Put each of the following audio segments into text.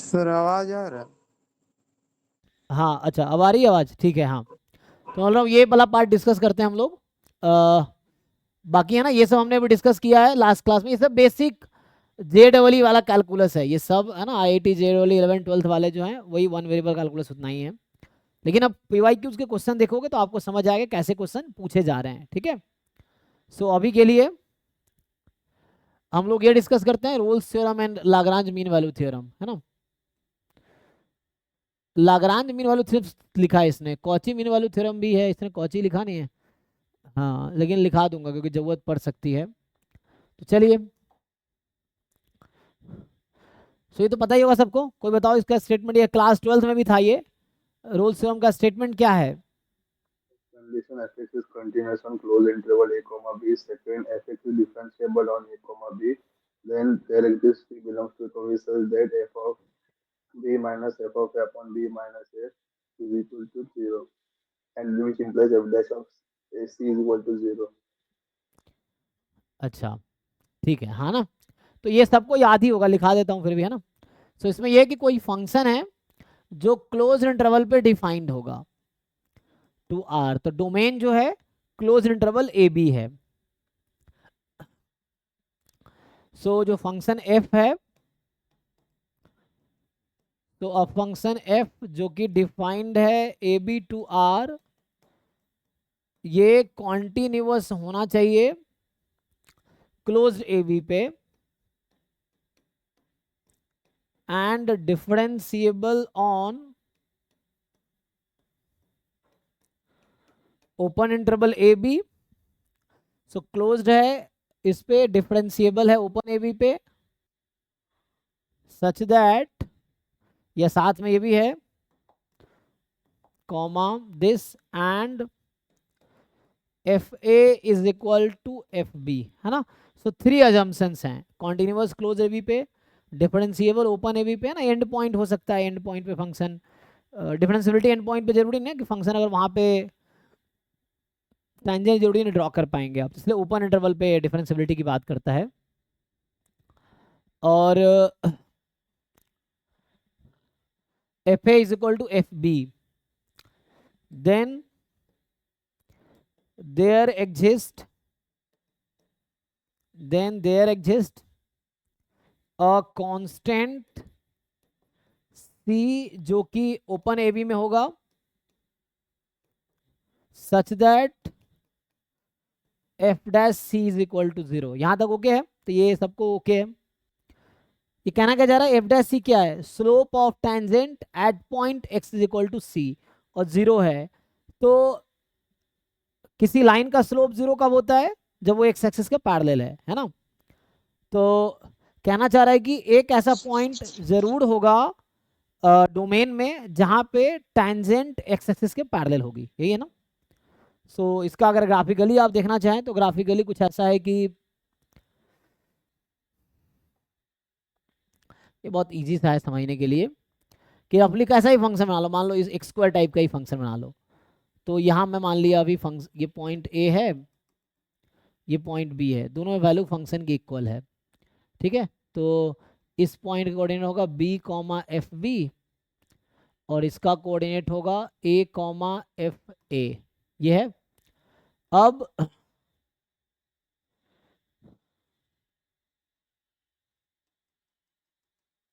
Sir आवाज आ रहा है? हाँ अच्छा, अब आ रही है आवाज़? ठीक है। हाँ, तो बोल रहा हूँ ये वाला पार्ट डिस्कस करते हैं हम लोग। बाकी है ना, ये सब हमने भी डिस्कस किया है लास्ट क्लास में। ये सब बेसिक JEE वाला कैलकुलस है, ये सब है ना। IIT JEE 11th 12th वाले जो हैं वही वन वेरिएबल कैलकुलस उतना ही है। लेकिन अब PYQs के क्वेश्चन देखोगे तो आपको समझ आएगा कैसे क्वेश्चन पूछे जा रहे हैं। ठीक है, सो अभी के लिए हम लोग ये डिस्कस करते हैं Rolle's theorem and Lagrange mean value theorem, है ना। लाग्रांज मीन वैल्यू थ्योरम लिखा है इसने, कॉची मीन वैल्यू थ्योरम भी है, इसने कॉची लिखा नहीं है। हाँ, लेकिन लिखा दूंगा क्योंकि जरूरत पड़ सकती है। तो चलिए, सो ये तो पता ही होगा सबको। कोई बताओ इसका स्टेटमेंट, ये क्लास 12th में भी था ये। रोल्स थ्योरम का स्टेटमेंट क्या है? Condition f(x) is continuous on closed interval a comma b. Second, f(x) is differentiable on a comma b. Then there exists p belongs to a coverage such that f of b minus f of a upon b minus a is equal to 0. And limit implies f dash of a c is equal to 0. अच्छा, ठीक है, हाँ ना। तो ये सबको याद ही होगा, लिखा देता हूँ फिर भी, है ना। सो इसमें यह है कि कोई फंक्शन है जो क्लोज इंटरवल पे डिफाइंड होगा टू आर, तो डोमेन जो है क्लोज इंटरवल ए बी है। सो जो फंक्शन एफ है, तो अ फंक्शन एफ जो कि डिफाइंड है ए बी टू आर, ये कॉन्टिन्यूअस होना चाहिए क्लोज ए बी पे and differentiable on open interval A B. So closed है इस पे, डिफरेंशिएबल है ओपन ए बी पे, सच दैट, या साथ में ये भी है comma this and F A is equal to F B, है ना। सो 3 अजम्पशंस हैं, कॉन्टिन्यूअस क्लोज ए बी पे, डिफरेंशिएबल ओपन ए बी पे, है ना। एंड पॉइंट हो सकता है, एंड पॉइंट पे फंक्शन, डिफरेंशियबिलिटी एंड पॉइंट पे जरूरी नहीं है कि फंक्शन अगर वहां पे टेंजेंट जरूरी नहीं ड्रॉ कर पाएंगे आप, इसलिए ओपन इंटरवल पे डिफरेंशियबिलिटी की बात करता है। और F A is equal to F B, then there exist a constant C जो कि ओपन ए बी में होगा, such that F dash C is equal to 0। यहां तक ओके है? तो ये सबको ओके है। ये कहना क्या जा रहा है, एफ डैश सी क्या है? Slope of tangent at point X is equal to C, और 0 है। तो किसी लाइन का स्लोप 0 कब होता है? जब वो एक्स एक्सिस के पैरेलल है ना। तो कहना चाह रहा है कि एक ऐसा पॉइंट जरूर होगा डोमेन में जहां पे टेंजेंट एक्स एक्सिस के पैरेलल होगी, यही है ना। सो इसका अगर ग्राफिकली आप देखना चाहें तो ग्राफिकली कुछ ऐसा है कि ये बहुत इजी सा है समझने के लिए, कि रफली कैसा ही फंक्शन बना लो, मान लो इस एक्स स्क्वायर टाइप का ही फंक्शन बना लो। तो यहाँ मैं मान लिया अभी फंक्शन, ये पॉइंट ए है, ये पॉइंट बी है, दोनों में वैल्यू फंक्शन की इक्वल है। ठीक है, तो इस पॉइंट का कोऑर्डिनेट होगा बी कॉमा एफ बी, और इसका कोऑर्डिनेट होगा ए कॉमा एफ ए, ये है। अब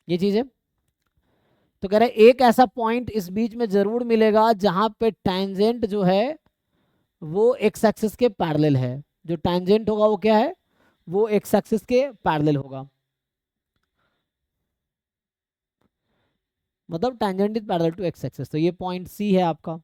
ये चीज है, तो कह रहे एक ऐसा पॉइंट इस बीच में जरूर मिलेगा जहां पे टेंजेंट जो है वो एक्स एक्सिस के पैरेलल है। जो टेंजेंट होगा वो क्या है? वो एक्स एक्सिस के पैरेलल होगा, मतलब tangent is parallel to X axis. तो ये पॉइंट सी है आपका।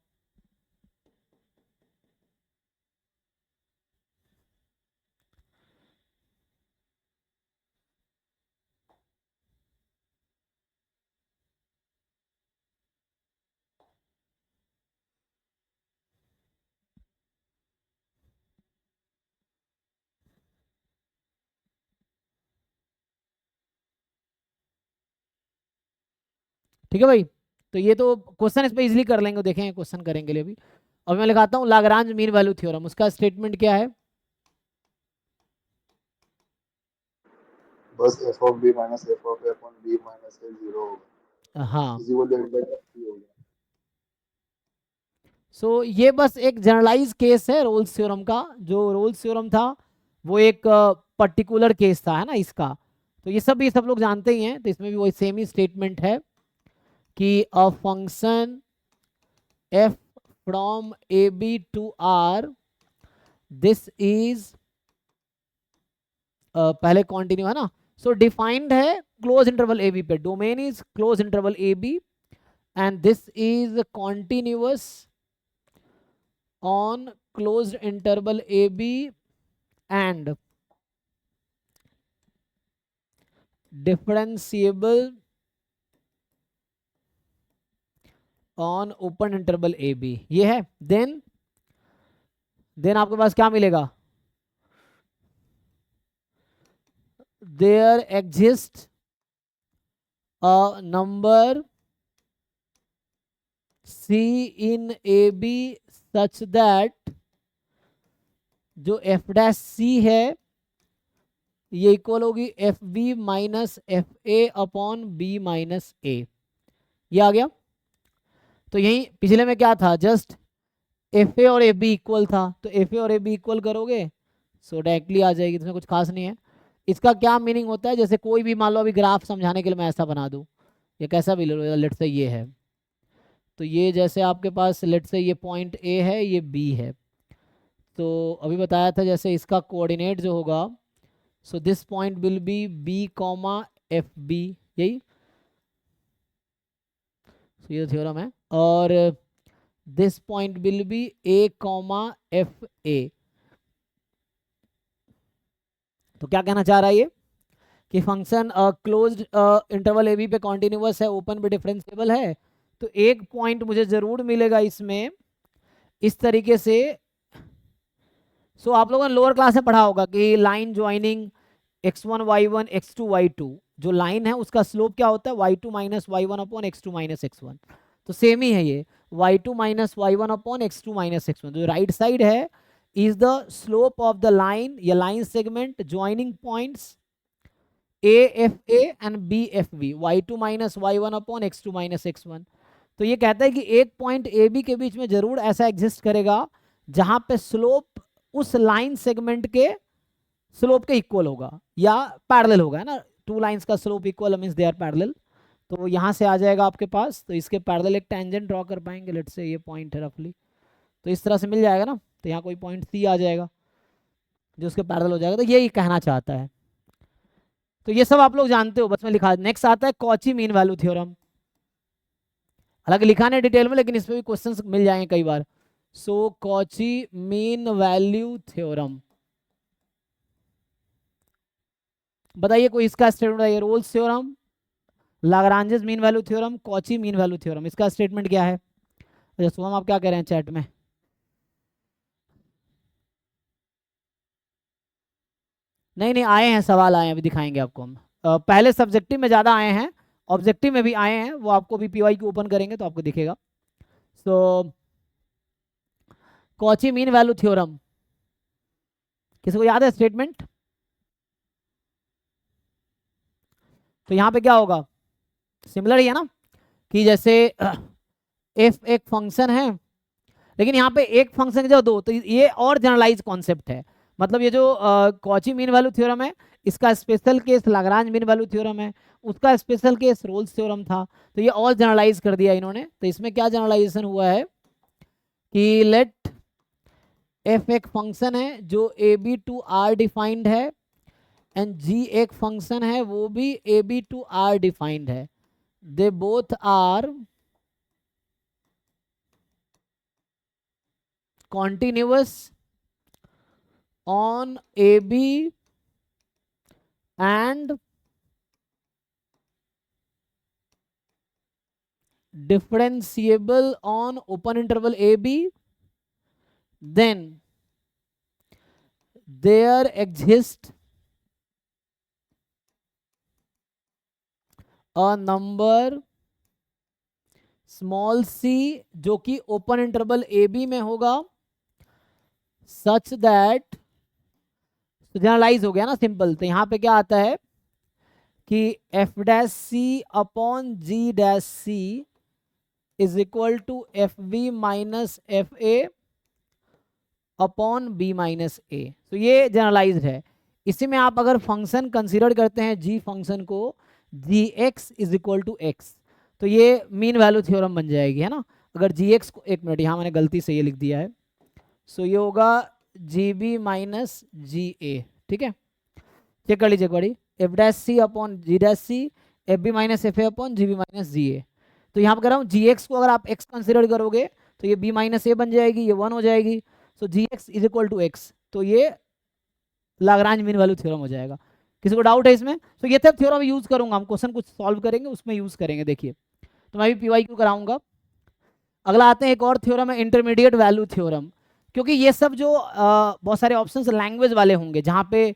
ठीक है भाई, तो ये तो क्वेश्चन इस पे इजीली कर लेंगे, देखेंगे क्वेश्चन करेंगे लिए भी। और मैं लिखाता हूँ लाग्रांज मीन वैल्यू थ्योरम, उसका स्टेटमेंट क्या है? बस F of B minus F of A upon B minus A 0 होगा, हाँ, इसी को एफ बाई सी हो गया। सो ये बस एक जनरलाइज केस है रोल्स थ्योरम का। जो रोल्स थ्योरम था वो एक पर्टिकुलर केस था, है ना इसका। तो ये सब लोग जानते ही हैं। तो इसमें भी वही सेम ही स्टेटमेंट है कि a function f from ab to r, this is पहले कॉन्टिन्यू है ना। सो डिफाइंड है क्लोज इंटरवल ए बी पे, domain is close interval A B and this is continuous on close interval A B and differentiable on open interval A B. ये है। Then आपके पास क्या मिलेगा, there exist a number C in AB such that जो f dash C है ये equal होगी F B minus F A upon B minus A. ये आ गया। तो यही पिछले में क्या था, जस्ट एफ ए और ए बी इक्वल था, तो एफ ए और ए बी इक्वल करोगे सो डायरेक्टली आ जाएगी, इसमें कुछ खास नहीं है। इसका क्या मीनिंग होता है, जैसे कोई भी मान लो अभी ग्राफ समझाने के लिए मैं ऐसा बना दूं, ये कैसा भी ले लो, लेट से ये है, तो ये जैसे आपके पास लेट से ये पॉइंट ए है, ये बी है। तो अभी बताया था जैसे इसका कोऑर्डिनेट जो होगा, so this point will be B comma F B, यही so ये थ्योरम है। और this point will be A comma F A. तो क्या कहना चाह रहा है ये कि function closed interval A B पे कॉन्टिन्यूअस है, ओपन पे डिफरेंशिएबल है। तो एक पॉइंट मुझे जरूर मिलेगा इसमें इस तरीके से। सो आप लोगों ने लोअर क्लास में पढ़ा होगा कि line joining x1 y1 x2 y2, जो लाइन है उसका स्लोप क्या होता है, y2 minus y1 upon x2 minus x1। तो सेम ही है ये, y2 minus y1 upon x2 minus x1। जो राइट साइड है is the slope of the line या line segment joining points A F A and B F B, y2 minus y1 upon x2 minus x1। तो ये कहता है कि एक point A B के बीच में जरूर ऐसा एग्जिस्ट करेगा जहां पे स्लोप उस लाइन सेगमेंट के स्लोप के इक्वल होगा या पैरेलल होगा, है ना। टू लाइंस का slope equal means they are parallel. तो यहाँ से आ जाएगा आपके पास, तो इसके पैरेलल एक टेंजेंट ड्रॉ कर पाएंगे, लेट्स से ये पॉइंट है रफली, तो इस तरह से मिल जाएगा ना। तो यहाँ कोई पॉइंट सी आ जाएगा जो उसके पैरेलल हो जाएगा। तो यही कहना चाहता है। तो ये सब आप लोग जानते हो, बस में लिखा। नेक्स्ट आता है कॉची मीन वैल्यू थ्योरम। हालांकि लिखा नहीं डिटेल में, लेकिन इसमें भी क्वेश्चंस मिल जाएंगे कई बार। So Cauchy mean value theorem, बताइए कोई इसका स्टेटमेंट बताइए। Rolle's theorem, Lagrange's mean value theorem, Cauchy mean value theorem, इसका स्टेटमेंट क्या है। अच्छा सोहम आप क्या कह रहे हैं चैट में। नहीं नहीं आए हैं, सवाल आए हैं, अभी दिखाएंगे आपको हम। पहले सब्जेक्टिव में ज़्यादा आए हैं, ऑब्जेक्टिव में भी आए हैं, वो आपको भी पीवाई की ओपन करेंगे तो आपको दिखेगा। सो कॉची मीन वैल्यू थ्योरम, किसी को याद है स्टेटमेंट। तो यहाँ पे क्या होगा, सिमिलर ही है ना, कि जैसे एफ एक फंक्शन है, लेकिन यहाँ पे एक फंक्शन जो दो, तो ये और जनरलाइज कॉन्सेप्ट है। मतलब ये जो कॉची मीन वैल्यू थ्योरम है, इसका special case Lagrange mean value theorem है, उसका स्पेशल केस रोल्स थ्योरम था। तो ये और जनरलाइज कर दिया इन्होंने। तो इसमें क्या जनरलाइजेशन हुआ है कि लेट एफ एक फंक्शन है जो A B to R defined है एंड जी एक फंक्शन है वो भी A B to R defined है। They both are continuous on AB and differentiable on open interval AB, then there exists a number small c जो कि open interval A B में होगा, such that, generalise हो गया ना simple. तो यहाँ पे क्या आता है कि F dash C upon G dash C is equal to F B minus F A upon B minus A. तो ये जनरलाइज्ड है। इसी में आप अगर फंक्शन कंसीडर करते हैं जी फंक्शन को, G X is equal to X, तो ये मीन वैल्यू थ्योरम बन जाएगी, है ना। अगर जी एक्स को, एक मिनट यहाँ मैंने गलती से ये लिख दिया है, सो ये होगा जी बी माइनस जी ए। ठीक है, चेक कर लीजिए एक बारी, F dash C upon G dash C, F B minus F A upon G B minus G A. तो यहाँ पर कह रहा हूँ जी एक्स को अगर आप एक्स कंसिडर करोगे तो ये बी माइनस ए बन जाएगी, ये 1 हो जाएगी। So G X is equal to X, तो ये लाग्रांज मीन वैल्यू थ्योरम हो जाएगा। किसी को डाउट है इसमें? तो ये सब थ्योरम यूज करूंगा, हम क्वेश्चन कुछ सॉल्व करेंगे उसमें यूज करेंगे। देखिए, तो मैं भी पीवाई क्यू कराऊंगा। अगला आते हैं, एक और थ्योरम है इंटरमीडिएट वैल्यू थ्योरम। क्योंकि ये सब जो बहुत सारे ऑप्शंस लैंग्वेज वाले होंगे, जहाँ पे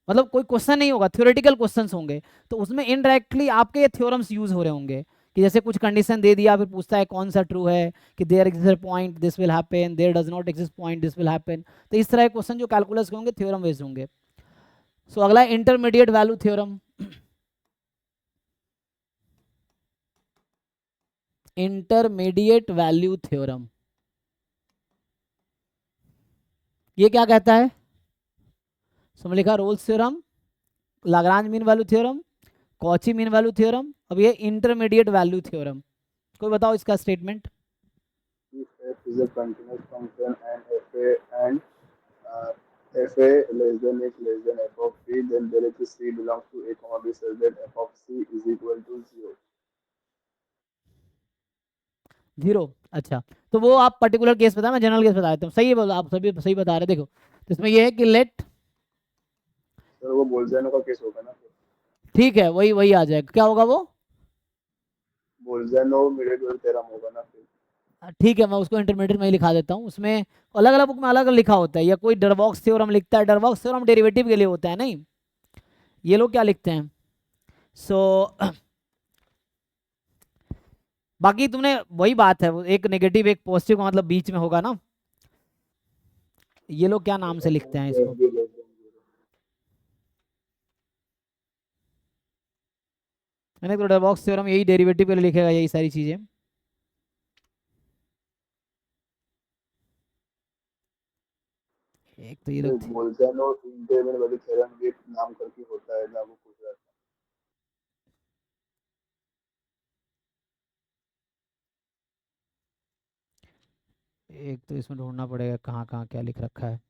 मतलब कोई क्वेश्चन नहीं होगा, थ्योरेटिकल क्वेश्चंस होंगे, तो उसमें इनडायरेक्टली आपके ये थ्योरम्स यूज हो रहे होंगे। कि जैसे कुछ कंडीशन दे दिया, फिर पूछता है कौन सा ट्रू है, कि there exist point this will happen, there does not exist point this will happen. तो इस तरह के क्वेश्चन जो कैलकुलस के होंगे थ्योरम बेस्ड होंगे। सो अगला intermediate value theorem. Intermediate value theorem ये क्या कहता है? समझ लिखा, Rolle's theorem, Lagrange mean value theorem, Cauchy mean value theorem, अब ये इंटरमीडिएट वैल्यू थ्योरम। कोई बताओ इसका statement. If f is a continuous function and uh, fa less than x less than f of p, then directly c belongs to a comma b such that f of c is equal to 0. Zero, अच्छा। तो वो आप particular case बता, मैं general case बता देता हूँ। सही है, बोलो आप सभी सही बता रहे। देखो, तो इसमें ये है कि लेट, सर वो बोल्जैनो का केस होगा ना फिर। ठीक है, वही वही आ जाएगा। क्या होगा वो? बोल्जैनो मीडिएट थ्योरम होगा ना फिर। ठीक है, मैं उसको इंटरमीडिएट में ही लिखा देता हूँ। उसमें अलग अलग बुक में अलग अलग लिखा होता है, या कोई डरबॉक्स थ्योरम लिखता है, डरबॉक्स थ्योरम डेरिवेटिव के लिए होता है, नहीं ये लोग क्या लिखते हैं। सो बाकी तुमने वही बात है, वो एक नेगेटिव एक पॉजिटिव का मतलब बीच में होगा ना। ये लोग क्या नाम से लिखते हैं इसको? F be less than 0। मैंने तो डरबॉक्स थ्योरम यही डेरिवेटिव के लिए लिखेगा, यही सारी चीजें। एक तो ये लोग थी। बोल्जैनो इंटरमीडिएट वैल्यू थ्योरम भी नाम करके होता है ना, वो पूछ रहा था। एक तो इसमें ढूंढना पड़ेगा कहाँ कहाँ क्या लिख रखा है।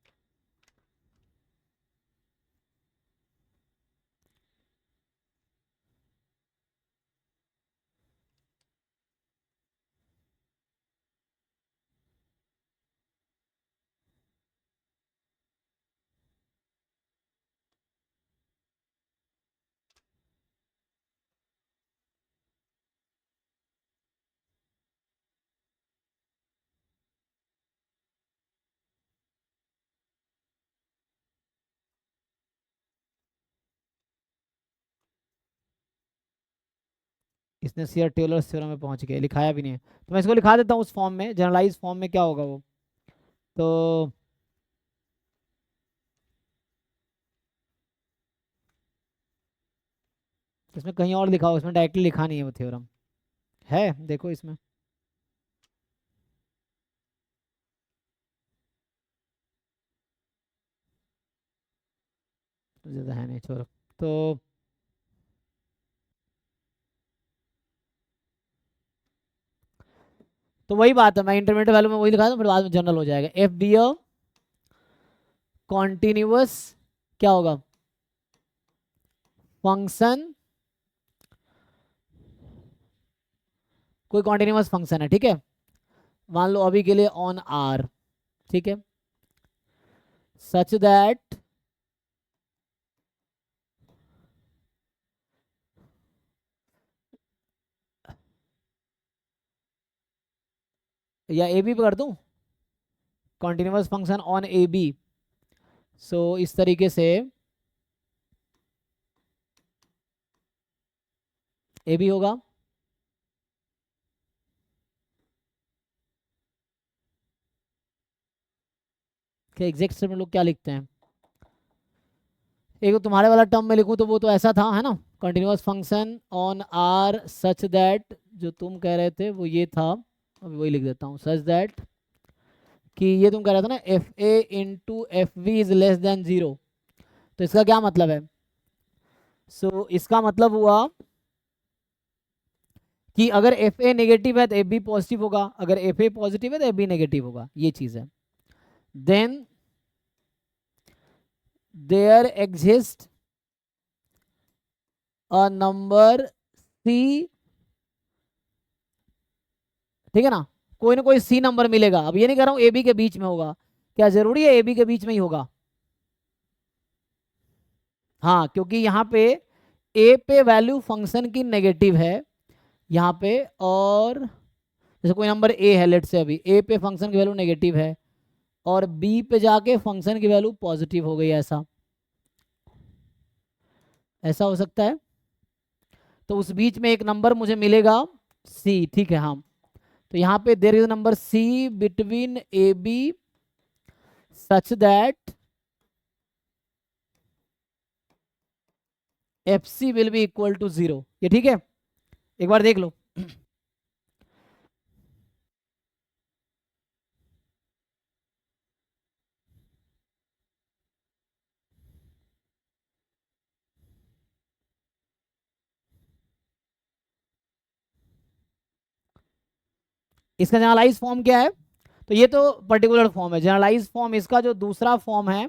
इसने सीआर टेलर थ्योरम में पहुंच गया, लिखाया भी नहीं है, तो मैं इसको लिखा देता हूँ उस फॉर्म में, जनरलाइज फॉर्म में क्या होगा वो। तो इसमें कहीं और लिखा हो, इसमें डायरेक्टली लिखा नहीं है वो थ्योरम। है, देखो इसमें तो ज़्यादा है नहीं, छोड़ो। तो वही बात है, मैं इंटरमीडिएट वैल्यू में वही लिखा था, फिर बाद में जनरल हो जाएगा। एफ बी अ कॉन्टिन्यूअस क्या होगा? फंक्शन, कोई कॉन्टिन्यूअस फंक्शन है, ठीक है, मान लो अभी के लिए ऑन आर, ठीक है, सच दैट या ए बी कर दूं, continuous function on A B. सो इस तरीके से ए बी होगा। क्या एग्जैक्ट में लोग क्या लिखते हैं? एक तो तुम्हारे वाला टर्म में लिखूं तो वो तो ऐसा था, है ना, continuous function on R such that, जो तुम कह रहे थे वो ये था, अभी वही लिख देता हूँ, सच दैट कि ये तुम कह रहे थे ना F A into F V is less than 0। तो इसका क्या मतलब है? सो इसका मतलब हुआ कि अगर एफ ए नेगेटिव है तो एफ बी पॉजिटिव होगा, अगर एफ ए पॉजिटिव है तो एफ बी नेगेटिव होगा, ये चीज है। Then there exist a number C, ठीक है ना, कोई ना कोई सी नंबर मिलेगा। अब ये नहीं कह रहा हूं ए बी के बीच में होगा, क्या जरूरी है ए बी के बीच में ही होगा? हाँ, क्योंकि यहाँ पे ए पे वैल्यू फंक्शन की नेगेटिव है यहाँ पे, और जैसे कोई नंबर ए है, लेट से अभी ए पे फंक्शन की वैल्यू नेगेटिव है और बी पे जाके फंक्शन की वैल्यू पॉजिटिव हो गई, ऐसा ऐसा हो सकता है। तो उस बीच में एक नंबर मुझे मिलेगा सी, ठीक है। हाँ, तो यहाँ पे there is number C between A B such that F C will be equal to 0। ये ठीक है, एक बार देख लो। इसका जनरलाइज फॉर्म क्या है? तो ये तो पर्टिकुलर फॉर्म है, जनरलाइज फॉर्म इसका जो दूसरा फॉर्म है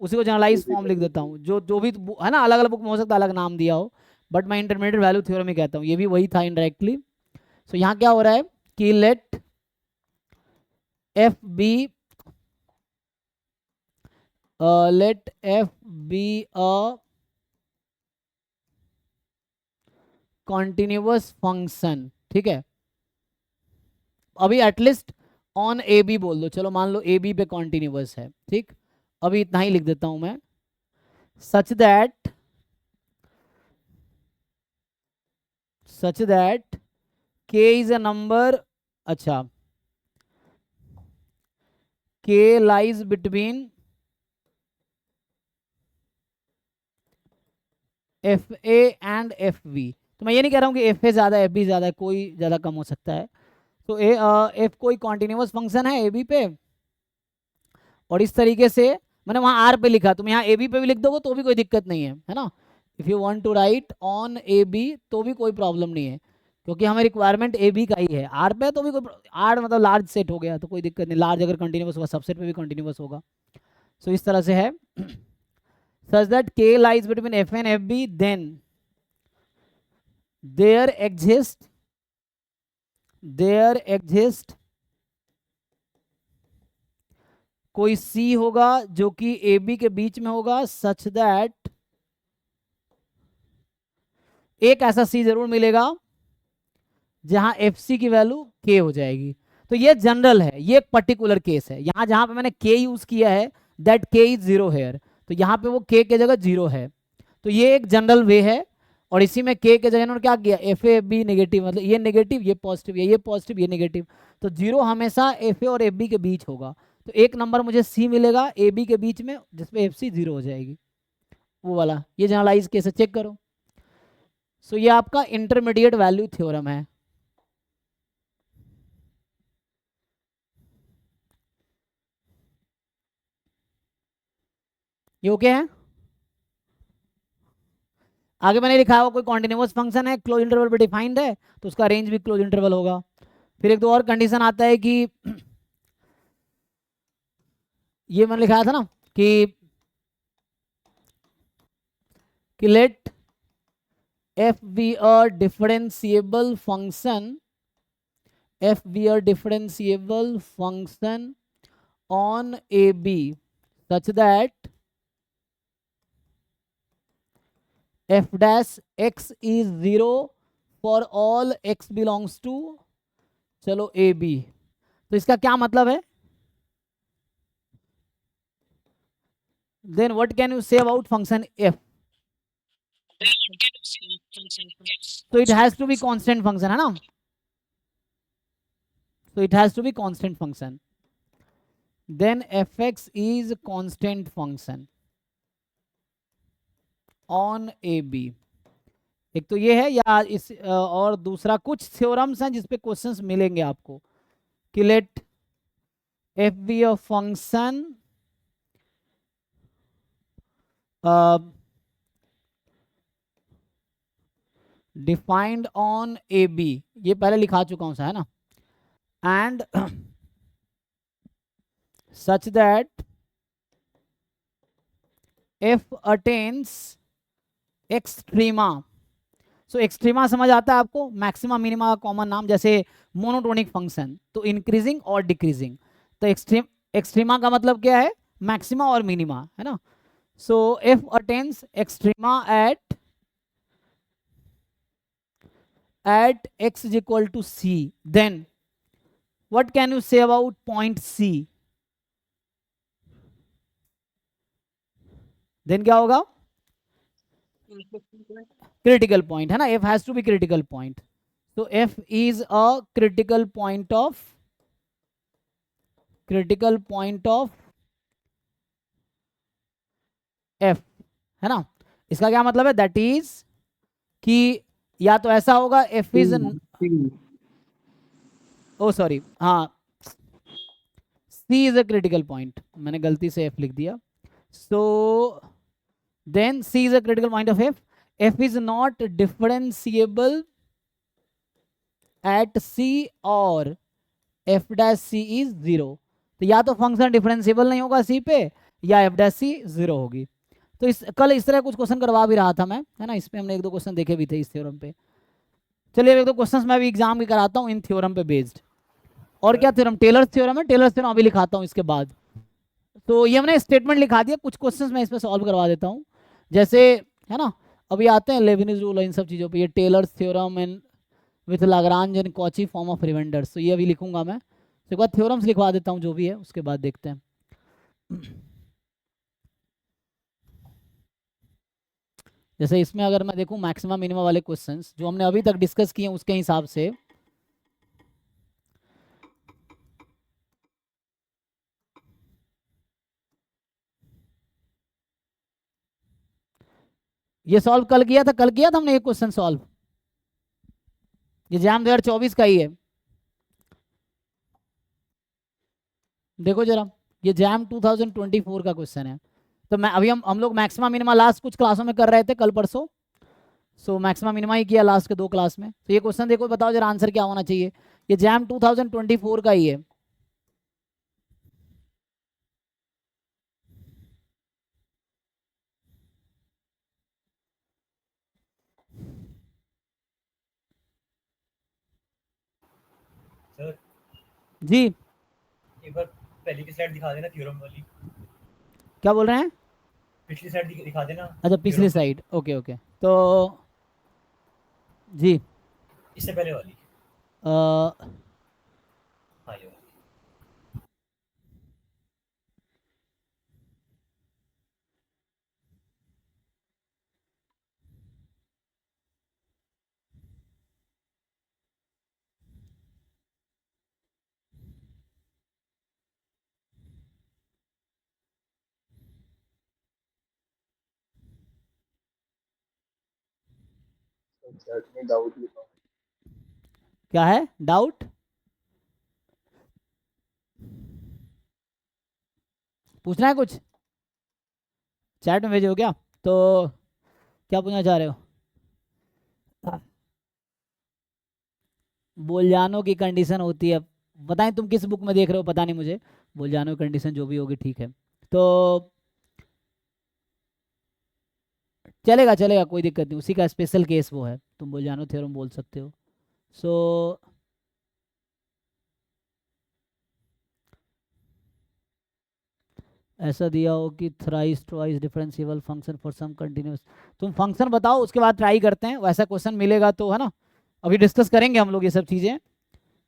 उसी को जनरलाइज फॉर्म लिख देता हूँ। जो जो भी है ना, अलग अलग बुक में हो सकता है अलग नाम दिया हो, बट मैं इंटरमीडिएट वैल्यू थ्योरम ही कहता हूँ, ये भी वही था इनडायरेक्टली। सो यहाँ क्या हो रहा है कि let F B let F B a continuous function, ठीक है। अभी एटलीस्ट ऑन ए बी बोल दो, चलो मान लो ए बी पे कॉन्टिन्यूअस है, ठीक। अभी इतना ही लिख देता हूं मैं, such that K is a number, अच्छा, K lies between F A and F B. तो मैं ये नहीं कह रहा हूँ कि एफ ए ज़्यादा एफ बी ज़्यादा है, कोई ज़्यादा कम हो सकता है। तो एफ कोई कॉन्टिन्यूअस फंक्शन है ए बी पे, और इस तरीके से मैंने वहाँ आर पे लिखा, तुम यहाँ ए बी पे भी लिख दोगे तो भी कोई दिक्कत नहीं है ना। If you want to write on A B तो भी कोई प्रॉब्लम नहीं है, क्योंकि हमें रिक्वायरमेंट ए बी का ही है। आर पे तो भी कोई आर मतलब लार्ज सेट हो गया तो कोई दिक्कत नहीं, लार्ज अगर कंटिन्यूअस होगा सबसेट पे भी कंटिन्यूअस होगा। सो इस तरह से है such that K lies between F and F B, then there exist कोई सी होगा जो कि ए बी के बीच में होगा, सच दैट एक ऐसा सी जरूर मिलेगा जहां एफ सी की वैल्यू के हो जाएगी। तो ये जनरल है, ये एक पर्टिकुलर केस है। यहां जहां पे मैंने के यूज किया है, दैट के इज 0 हेयर, तो यहां पे वो के जगह 0 है। तो ये एक जनरल वे है, और इसी में के जगह इन्होंने क्या किया, एफ ए बी नेगेटिव, मतलब ये नेगेटिव ये पॉजिटिव, ये पॉजिटिव ये नेगेटिव, तो 0 हमेशा एफ ए और एफ बी के बीच होगा। तो एक नंबर मुझे सी मिलेगा ए बी के बीच में जिसपे एफ सी 0 हो जाएगी, वो वाला। ये जनरलाइज केस है, चेक करो। सो ये आपका इंटरमीडिएट वैल्यू थ्योरम है। ये ओके है? आगे मैंने लिखा है कोई कॉन्टिन्यूअस फंक्शन है, क्लोज इंटरवल पे डिफाइंड है, तो उसका रेंज भी क्लोज इंटरवल होगा। फिर एक दो और कंडीशन आता है कि ये मैंने लिखा था ना कि let F B a differentiable function, F B a differentiable function on A B such that F dash x is 0 for all X belongs to, चलो ए बी। तो इसका क्या मतलब है? Then what can you say about function F? तो it has to be constant function, है ना। So it has to be constant function. Then fx is constant function. On A B. एक तो ये है, या इस और दूसरा कुछ थ्योरम्स हैं जिसपे क्वेश्चंस मिलेंगे आपको कि let F B a function defined on A B, ये पहले लिखा चुका हूं सा, है ना, and such that F attains extrema. So extrema समझ आता है आपको, मैक्सिमा मिनिमा का कॉमन नाम, जैसे मोनोटोनिक फंक्शन तो इंक्रीजिंग और डिक्रीजिंग। तो एक्सट्रीमा का मतलब क्या है, मैक्सिमा और मिनिमा, है ना। So F attains extrema at x is equal to c, then what can you say about point c? then क्या होगा, critical point, है ना, f has to be critical point. So f is a critical point of f, है ना। इसका क्या मतलब है, दैट इज कि या तो ऐसा होगा f इज, ओ सॉरी, हाँ, c is a critical point, मैंने गलती से f लिख दिया। सो then c is a critical point of f is not differentiable at c और f dash c is 0। तो या तो फंक्शन डिफरेंशिएबल नहीं होगा c पे, या f dash c 0 होगी। तो इस कल इस तरह कुछ क्वेश्चन करवा भी रहा था मैं, है ना, इसमें हमने एक दो क्वेश्चन देखे भी थे इस थ्योरम पे। चलिए एक दो क्वेश्चंस मैं भी एग्जाम के कराता हूँ इन थ्योरम पे बेस्ड। और क्या थ्योरम, टेलर्स थ्योरम है, टेलर्स थ्योरम अभी लिखाता हूँ इसके बाद। तो ये हमने स्टेटमेंट लिखा दिया, कुछ क्वेश्चंस मैं इसमें सॉल्व करवा देता हूँ, जैसे, है ना, अभी आते हैं लेविनिज रूल इन सब चीज़ों पे, ये Taylor's theorem and with Lagrange and Cauchy form of remainders, तो ये अभी लिखूंगा मैं। तो एक बार थ्योरम्स लिखवा देता हूँ जो भी है, उसके बाद देखते हैं। जैसे इसमें अगर मैं देखूं मैक्सिमम मिनिमम वाले क्वेश्चंस जो हमने अभी तक डिस्कस किए हैं उसके हिसाब से, ये सॉल्व कल किया था, कल किया था हमने एक क्वेश्चन सॉल्व, ये जैम 2024 का ही है, देखो जरा, ये जैम 2024 का क्वेश्चन है। तो मैं अभी हम लोग मैक्सिमम मिनिमा लास्ट कुछ क्लासों में कर रहे थे कल परसों, सो मैक्सिमम मिनिमा ही किया लास्ट के 2 क्लास में। तो ये क्वेश्चन देखो, बताओ जरा आंसर क्या होना चाहिए, ये जैम 2024 का ही है। सर जी एक बार पहले की स्लाइड दिखा देना थ्योरम वाली, क्या बोल रहे हैं, पिछली स्लाइड दिखा देना। अच्छा पिछली थ्योरम साइड, ओके ओके, तो जी इससे पहले वाली, अ, हाँ ये वाली। चैट में डाउट लिखा। क्या है डाउट, पूछना है कुछ, चैट में भेजो क्या, तो क्या पूछना चाह रहे हो, बोलजानो की कंडीशन होती है, बताएं तुम किस बुक में देख रहे हो, पता नहीं मुझे, बोलजानो की कंडीशन जो भी होगी ठीक है, तो चलेगा चलेगा, कोई दिक्कत नहीं, उसी का स्पेशल केस वो है, तुम बोलजानो थ्योरम बोल सकते हो। सो ऐसा दिया हो कि thrice twice differentiable function for some continuous, तुम फंक्शन बताओ उसके बाद ट्राई करते हैं, वैसा क्वेश्चन मिलेगा तो, है ना, अभी डिस्कस करेंगे हम लोग ये सब चीज़ें।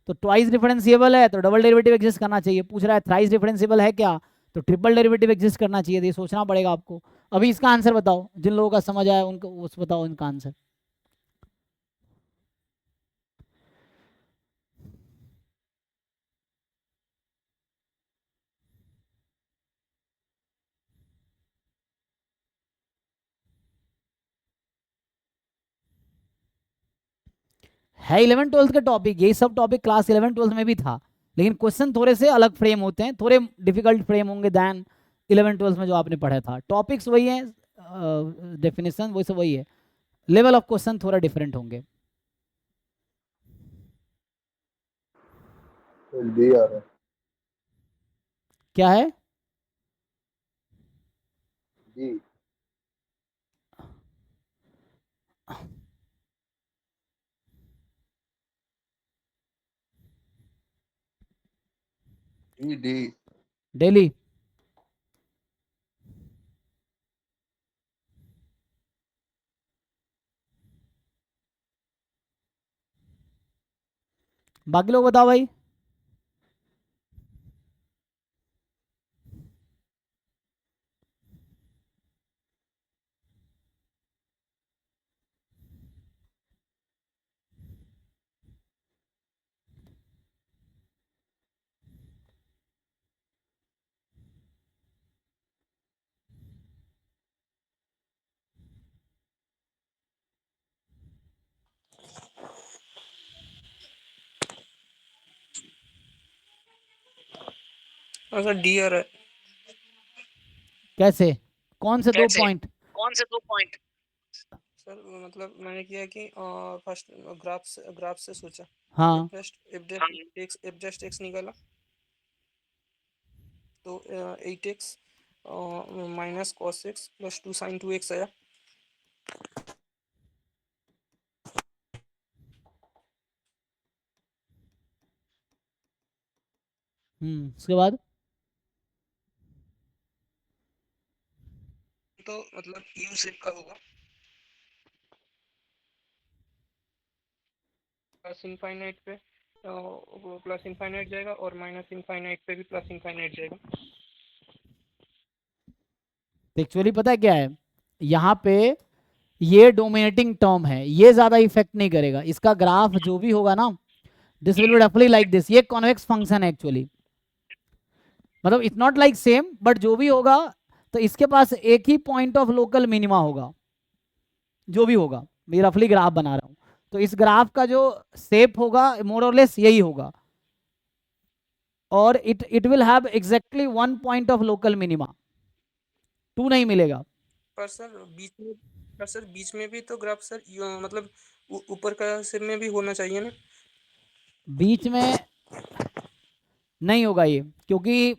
तो ट्वाइस डिफरेंशिएबल है तो डबल डेरिवेटिव एग्जिस्ट करना चाहिए, पूछ रहा है थ्राइस डिफरेंशिएबल है क्या, तो ट्रिपल डेरिवेटिव एग्जिस्ट करना चाहिए, तो ये सोचना पड़ेगा आपको। अभी इसका आंसर बताओ, जिन लोगों का समझ आया उनको उस बताओ इनका आंसर। है 11-12 के टॉपिक, यही सब टॉपिक क्लास 11-12 में भी था, लेकिन क्वेश्चन थोड़े से अलग फ्रेम होते हैं, थोड़े डिफिकल्ट फ्रेम होंगे दैन 11-12 में जो आपने पढ़ा था। टॉपिक्स वही हैं, डेफिनेशन वही सब वही है, लेवल ऑफ क्वेश्चन थोड़ा डिफरेंट होंगे। तो डी आ रहा है, क्या है? डी। D D. डेली बाकी लोग बताओ भाई। सर डी आ रहा है। कैसे? कौन से दो पॉइंट? सर मतलब मैंने किया कि फर्स्ट ग्राफ से सोचा, हाँ इफ जस्ट एक्स निकाला तो 8x minus cos x plus 2 sin 2x आया। उसके बाद तो मतलब यू शेप का होगा, प्लस इनफाइनाइट पे वो प्लस इनफाइनाइट जाएगा और माइनस इनफाइनाइट पे भी प्लस इनफाइनाइट जाएगा। एक्चुअली पता है क्या है, यहाँ पे ये डोमिनेटिंग टर्म है, ये ज्यादा इफेक्ट नहीं करेगा, इसका ग्राफ जो भी होगा ना, दिस विल बी रफली लाइक दिस, ये कॉन्वेक्स फंक्शन है एक्चुअली, मतलब it's not like same, but जो भी होगा तो इसके पास एक ही पॉइंट ऑफ लोकल मिनिमा होगा, जो भी होगा, मैं रफली ग्राफ बना रहा हूं, तो इस ग्राफ का जो शेप होगा मोर और लेस यही होगा, और it will have exactly 1 point of local minima, 2 नहीं मिलेगा। पर सर बीच में भी तो ग्राफ सर मतलब ऊपर का सिर में भी होना चाहिए ना। बीच में नहीं होगा ये, क्योंकि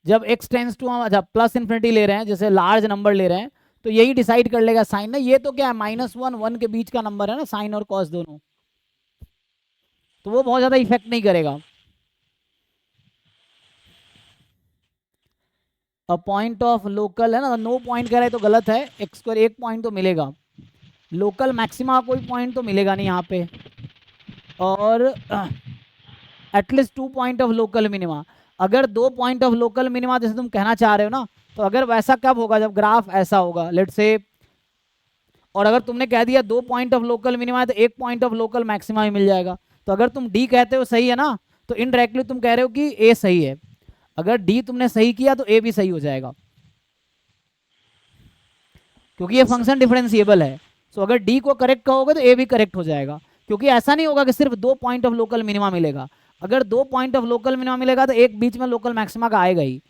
जब x टेंस टू हम प्लस इन्फिनिटी ले रहे हैं, जैसे लार्ज नंबर ले रहे हैं, तो यही डिसाइड कर लेगा साइन ना, ये तो क्या है -1 1 के बीच का नंबर है ना, साइन और कॉस दोनों, तो वो बहुत ज्यादा इफेक्ट नहीं करेगा। अ पॉइंट ऑफ लोकल है ना, नो पॉइंट कह रहे तो गलत है, एक्स स्क्वायर एक पॉइंट तो मिलेगा, लोकल मैक्सिमा कोई पॉइंट तो मिलेगा नहीं यहाँ पे, और at least 2 point of local minima. अगर 2 पॉइंट ऑफ लोकल मिनिमा जैसे तुम कहना चाह रहे हो ना, तो अगर वैसा कब होगा, जब ग्राफ ऐसा होगा लेट से, और अगर तुमने कह दिया 2 पॉइंट ऑफ लोकल मिनिमा है तो 1 पॉइंट ऑफ लोकल मैक्सिमा ही मिल जाएगा, तो अगर तुम डी कहते हो सही है ना, तो इनडायरेक्टली तुम कह रहे हो कि ए सही है, अगर डी तुमने सही किया तो ए भी सही हो जाएगा, क्योंकि ये फंक्शन डिफरेंशिएबल है। सो अगर डी को करेक्ट कहोगे तो ए भी करेक्ट हो जाएगा, क्योंकि ऐसा नहीं होगा कि सिर्फ 2 पॉइंट ऑफ लोकल मिनिमा मिलेगा, अगर 2 पॉइंट ऑफ लोकल मिनिमा मिलेगा तो एक बीच में लोकल मैक्सिमा का आएगा ही,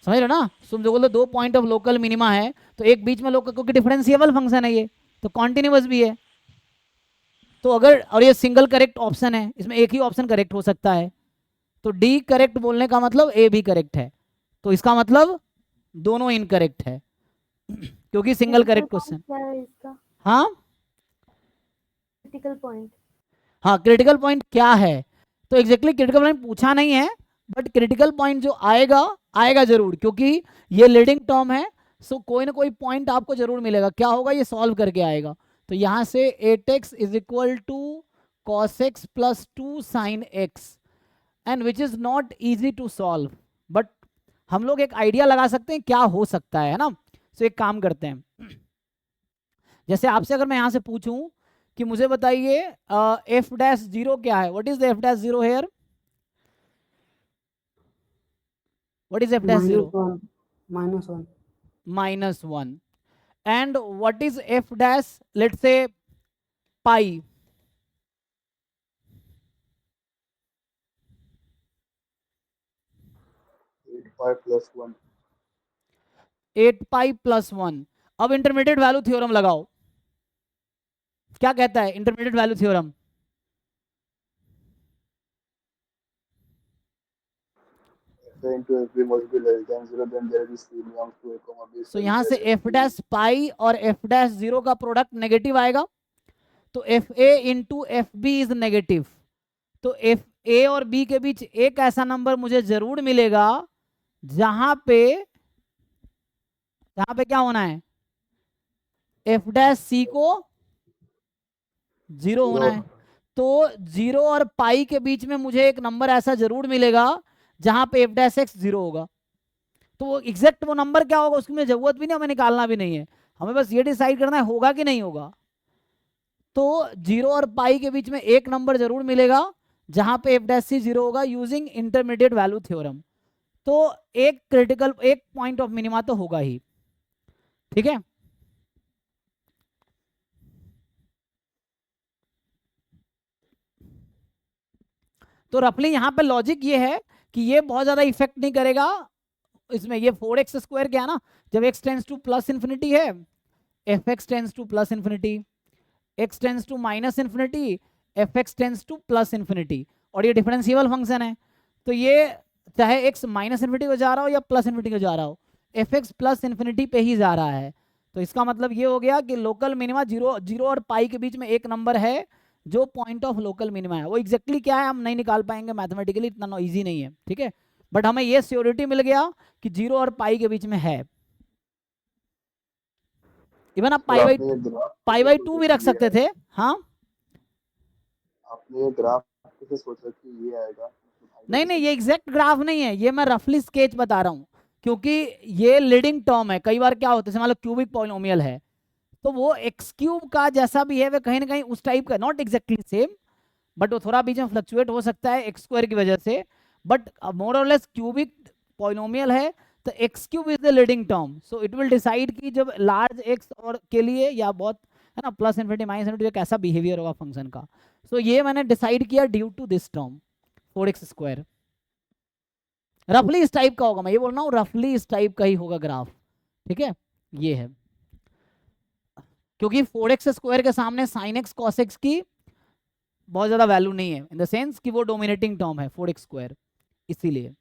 समझ रहे हो ना, तुम जो बोलो 2 पॉइंट ऑफ लोकल मिनिमा है तो एक बीच में लोकल, क्योंकि डिफरेंशिएबल फंक्शन है ये, तो कॉन्टिन्यूअस भी है, तो अगर, और ये सिंगल करेक्ट ऑप्शन है, इसमें एक ही ऑप्शन करेक्ट हो सकता है, तो डी करेक्ट बोलने का मतलब ए भी करेक्ट है, तो इसका मतलब दोनों इनकरेक्ट है क्योंकि सिंगल करेक्ट क्वेश्चन। हाँ क्रिटिकल पॉइंट, हाँ क्रिटिकल पॉइंट क्या है, तो एग्जैक्टली क्रिटिकल पॉइंट पूछा नहीं है, बट क्रिटिकल पॉइंट जो आएगा आएगा जरूर, क्योंकि ये लीडिंग टर्म है, सो कोई ना कोई पॉइंट आपको जरूर मिलेगा, क्या होगा ये सॉल्व करके आएगा, तो यहाँ से 8x is equal to cos x plus 2 sin x, and which is not easy to solve, but हम लोग एक आइडिया लगा सकते हैं क्या हो सकता है ना। सो एक काम करते हैं, जैसे आपसे अगर मैं यहाँ से पूछूं कि मुझे बताइए f'0 क्या है, what is the f'0 here, what is f'0? -1 -1, and what is f dash, let's say pi. 8 pi plus 1. 8 pi plus 1. अब इंटरमीडिएट वैल्यू थ्योरम लगाओ. क्या कहता है intermediate value theorem? Fa into fb must be less than 0, then there is c belongs to a comma b. तो यहां से F dash pi और F dash zero का प्रोडक्ट नेगेटिव आएगा, तो F A into F B is negative. तो F A और B के बीच एक ऐसा नंबर मुझे जरूर मिलेगा जहां पे क्या होना है, एफ डैश सी को जीरो होना है. तो जीरो और पाई के बीच में मुझे एक नंबर ऐसा जरूर मिलेगा जहां पे एफ डैश एक्स जीरो होगा. तो वो एग्जैक्ट वो नंबर क्या होगा उसकी मुझे जरूरत भी नहीं, हमें निकालना भी नहीं है, हमें बस ये डिसाइड करना है होगा कि नहीं होगा. तो जीरो और पाई के बीच में एक नंबर जरूर मिलेगा जहां पे एफ डैश सी जीरो होगा यूजिंग इंटरमीडिएट वैल्यू थ्योरम. तो एक क्रिटिकल, एक पॉइंट ऑफ मिनिमा तो होगा ही. ठीक है. तो रफली यहां पे लॉजिक ये है कि ये बहुत ज्यादा इफेक्ट नहीं करेगा इसमें. ये 4x स्क्वायर क्या है ना, जब x tends to plus infinity है, F X tends to plus infinity, x tends to minus infinity, F X tends to plus infinity, और ये डिफरेंशिएबल फंक्शन है. तो ये चाहे x माइनस इन्फिनिटी को जा रहा हो या प्लस इन्फिनिटी को जा रहा हो, एफ एक्स प्लस इन्फिनिटी पे ही जा रहा है. तो इसका मतलब ये हो गया कि लोकल मिनिमा जीरो और पाई के बीच में एक नंबर है जो पॉइंट ऑफ लोकल मिनिमा है. वो एग्जैक्टली क्या है हम नहीं निकाल पाएंगे मैथमेटिकली, इतना ईजी नहीं है. ठीक है, बट हमें ये श्योरिटी मिल गया कि जीरो और पाई के बीच में है. इवन आप पाई बाई टू भी रख सकते थे. हाँ, आपने ये ग्राफ कैसे सोचा कि ये आएगा? नहीं ये एग्जैक्ट ग्राफ नहीं है, ये मैं रफली स्केच बता रहा हूँ, क्योंकि ये लीडिंग टर्म है. कई बार क्या होता है, मान लो क्यूबिक पॉलिनोमियल है, तो वो एक्स क्यूब का जैसा भी है वो कहीं ना कहीं उस टाइप का, नॉट एग्जैक्टली सेम, बट वो थोड़ा बीच में फ्लक्चुएट हो सकता है एक्स स्क्वायर की वजह से, बट मोर और लेस क्यूबिक पॉलिनोमियल है. तो X cube is the leading term, so it will decide कि जब लार्ज एक्स और के लिए या बहुत है ना प्लस इन्फिनिटी माइनस इन्फिनिटी कैसा बिहेवियर होगा फंक्शन का. सो ये मैंने डिसाइड किया due to this term 4x square. रफली इस टाइप का होगा, मैं ये बोल रहा हूँ रफली इस टाइप का ही होगा ग्राफ. ठीक है, ये है क्योंकि 4x स्क्वायर के सामने sin x cos x की बहुत ज्यादा वैल्यू नहीं है, इन द सेंस कि वो डोमिनेटिंग टर्म है 4x स्क्वायर, इसीलिए.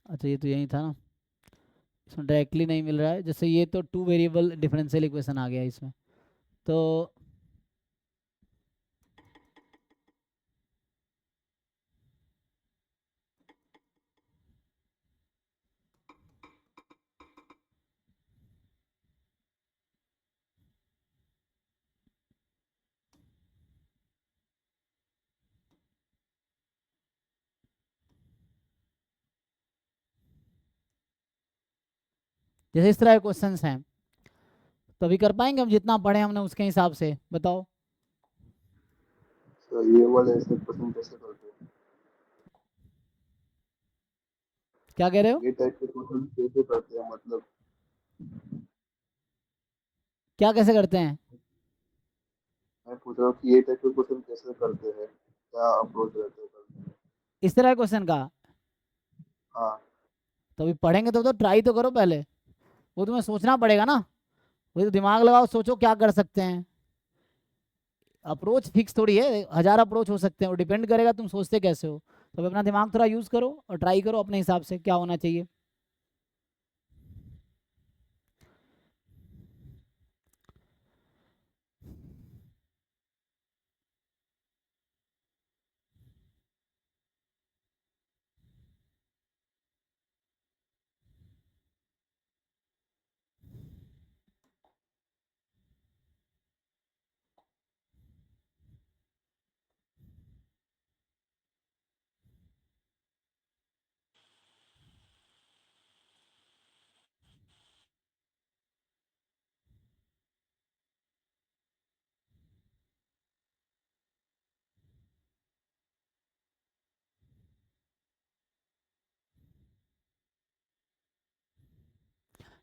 अच्छा ये तो यही था ना, इसमें डायरेक्टली नहीं मिल रहा है. जैसे ये तो टू वेरिएबल डिफरेंशियल इक्वेशन आ गया इसमें, तो जैसे इस तरह के क्वेश्चन हैं तो अभी कर पाएंगे हम जितना पढ़े हमने उसके हिसाब से, बताओ. तो ये वाले ऐसे क्वेश्चन कैसे करते हैं? क्या कह रहे हो, ये टाइप के क्वेश्चन कैसे करते हैं मतलब? क्या कैसे करते हैं? मैं पूछ रहा हूँ कि ये टाइप के क्वेश्चन कैसे करते हैं, क्या अप्रोच रहता है करने में? इस तरह के क्वेश्चन का हाँ. तो अभी पढ़ेंगे तो ट्राई तो करो पहले, वो तुम्हें सोचना पड़ेगा ना, वही तो दिमाग लगाओ सोचो क्या कर सकते हैं. अप्रोच फिक्स थोड़ी है, 1000 अप्रोच हो सकते हैं, वो डिपेंड करेगा तुम सोचते कैसे हो. तो अभी अपना दिमाग थोड़ा यूज करो और ट्राई करो अपने हिसाब से क्या होना चाहिए.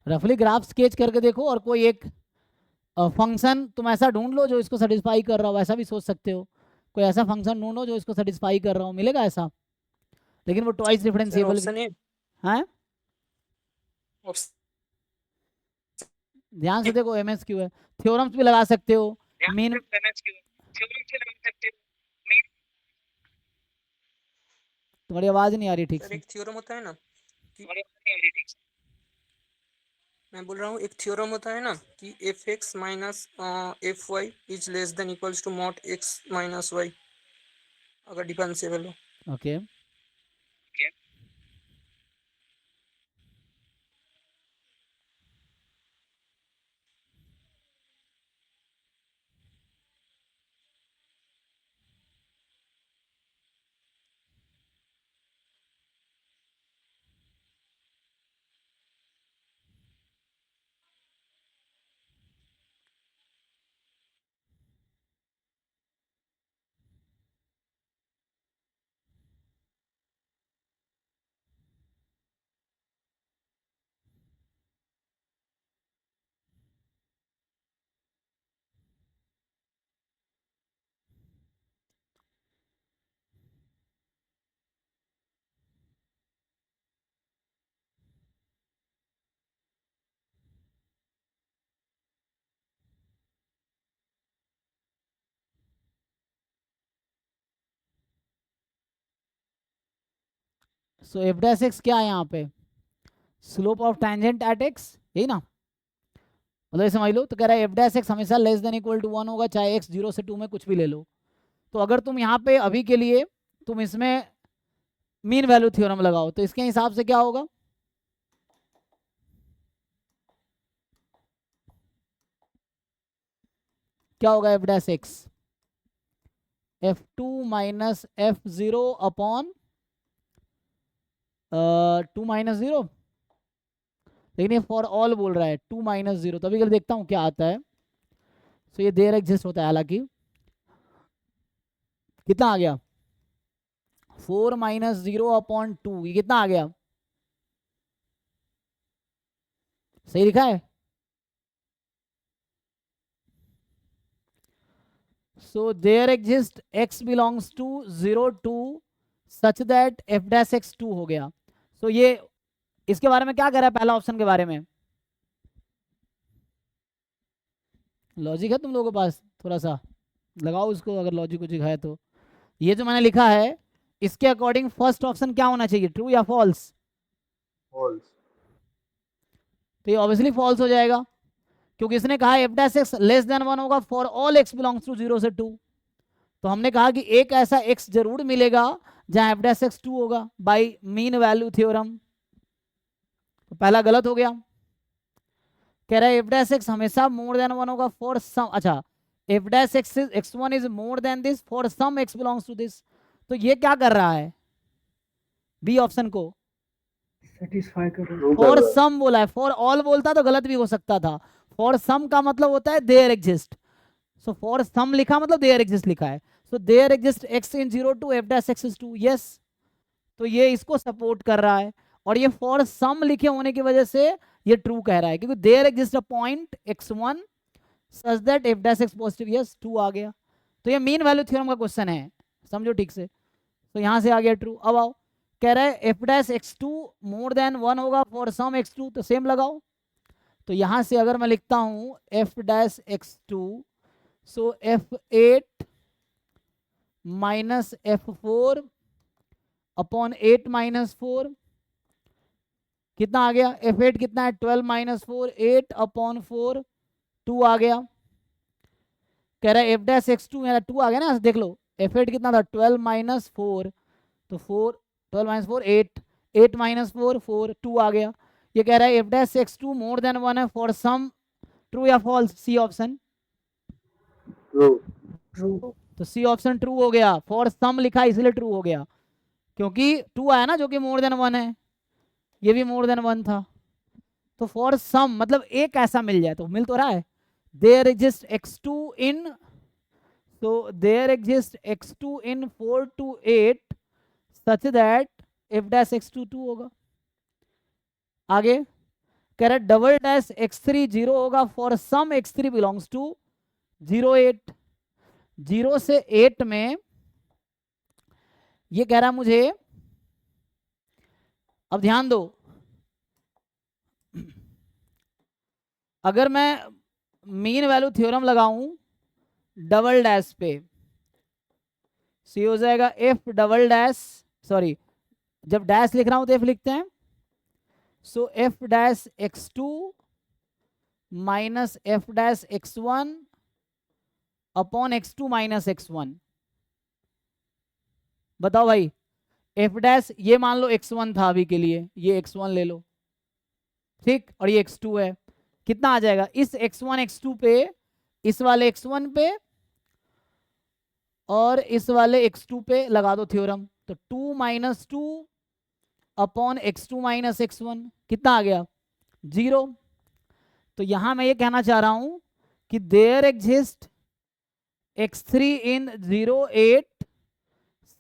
रफली ग्राफ स्केच करके देखो और कोई एक फंक्शन तुम ऐसा ढूंढ लो जो इसको सेटिस्फाई कर रहा हो, ऐसा भी सोच सकते हो। कोई ऐसा फंक्शन ढूंढो जो इसको सेटिस्फाई कर रहा हो, मिलेगा ऐसा, लेकिन वो twice sir differentiable option A, है। ऑप्शन ध्यान से देखो, एमएसक्यू है, थ्योरम्स भी लगा सकते हो, मीन तुम्हारी आवाज नहीं आ रही ठीक सर से। एक थ्योरम होता है ना कि मैं बोल रहा हूँ एक थ्योरम होता है ना कि F X minus F Y is less than equals to mod X minus Y, अगर डिफरेंशिएबल हो। Okay so F dash X क्या है यहाँ पे, slope of tangent at X, यही ना, मतलब ये समझ लो। तो कह रहा है एफ डैश एक्स हमेशा लेस देन इक्वल टू 1 होगा, चाहे एक्स 0 से 2 में कुछ भी ले लो। तो अगर तुम यहाँ पे अभी के लिए तुम इसमें मीन वैल्यू थ्योरम लगाओ तो इसके हिसाब से क्या होगा, क्या होगा, F dash x F two minus F zero upon 2 minus zero, लेकिन ये फॉर ऑल बोल रहा है 2 माइनस जीरो, तो अभी कल देखता हूँ क्या आता है। तो ये देर एग्जिस्ट होता है, हालांकि कितना आ गया 4 माइनस जीरो अपॉन 2, ये कितना आ गया, सही लिखा है। So there exists x belongs to 0 to such that f dash x 2 हो गया। so ये इसके बारे में क्या कह रहा है, पहला ऑप्शन के बारे में लॉजिक है तुम लोगों के पास, थोड़ा सा लगाओ उसको अगर लॉजिक कुछ है तो। ये जो मैंने लिखा है इसके अकॉर्डिंग फर्स्ट ऑप्शन क्या होना चाहिए, ट्रू या फॉल्स, false, तो ये ऑब्वियसली फॉल्स हो जाएगा, क्योंकि इसने कहा F dash X less than 1 होगा for all X belongs to 0 से 2। तो हमने कहा कि एक ऐसा एक्स जरूर मिलेगा जहां एफ डैश एक्स 2 होगा बाय मीन वैल्यू थ्योरम, तो पहला गलत हो गया। कह रहा है एफ डैश एक्स हमेशा मोर देन 1 होगा फॉर सम, अच्छा F dash X x1 is more than this for some x belongs to this, तो ये क्या कर रहा है, बी ऑप्शन को सेटिस्फाई करो। true फॉर कर रहा है, सम बोला है, फॉर ऑल बोलता तो गलत भी हो सकता था। फॉर सम का मतलब होता है there exist, so for some लिखा मतलब देयर एग्जिस्ट लिखा है। So there exist x in 0 to f dash x is 2, yes, तो ये इसको सपोर्ट कर रहा है। और ये फॉर सम लिखे होने की वजह से ये ट्रू कह रहा है, क्योंकि there exist a point x1 such that f dash x positive, yes 2 आ गया। तो ये मीन वैल्यू थ्योरम का क्वेश्चन है, समझो ठीक से। तो यहां से आ गया ट्रू। अब आओ, कह रहा है F dash X two more than 1 होगा फॉर सम x2, तो सेम लगाओ। तो यहां से अगर मैं लिखता हूं F dash X two, so f8 minus f4 upon 8 minus 4, कितना आ गया, f8 कितना है 12 माइनस 4, 8 अपॉन 4, 2 आ गया। कह रहा है एफ डैश एक्स टू, मेरा 2 आ गया ना, देख लो f8 कितना था 12 माइनस 4, तो 4 12 माइनस 4 8, 8 माइनस 4 4, 2 आ गया। ये कह रहा है F dash X two more than 1 है फॉर सम, ट्रू या false, C option true, true. तो सी ऑप्शन ट्रू हो गया, फॉर सम लिखा इसलिए ट्रू हो गया, क्योंकि 2 आया ना जो कि मोर देन 1 है, ये भी मोर देन 1 था। तो फॉर सम मतलब एक ऐसा मिल जाए, तो मिल तो रहा है, there exist x2 in, so there exists x2 in 4 to 8 such that f dash x2 2 होगा। आगे कह रहा है डबल डैश x3 0 होगा for some x3 belongs to 0 8, 0 से 8 में ये कह रहा है मुझे, अब ध्यान दो, अगर मैं मीन वैल्यू थ्योरम लगाऊं डबल डैश पे, सी हो जाएगा एफ डबल डैश, सॉरी जब डैश लिख रहा हूं तो एफ लिखते हैं, so F dash x2 minus F dash x1 upon x2 minus x1। बताओ भाई, एफ डैश ये मान लो x1 था अभी के लिए, ये x1 ले लो, ठीक, और ये x2 है, कितना आ जाएगा इस x1 x2 पे, इस वाले x1 पे और इस वाले x2 पे लगा दो थ्योरम, तो 2 minus 2 upon x2 minus x1 कितना आ गया 0। तो यहां मैं ये कहना चाह रहा हूं कि there exist x3 in 0 8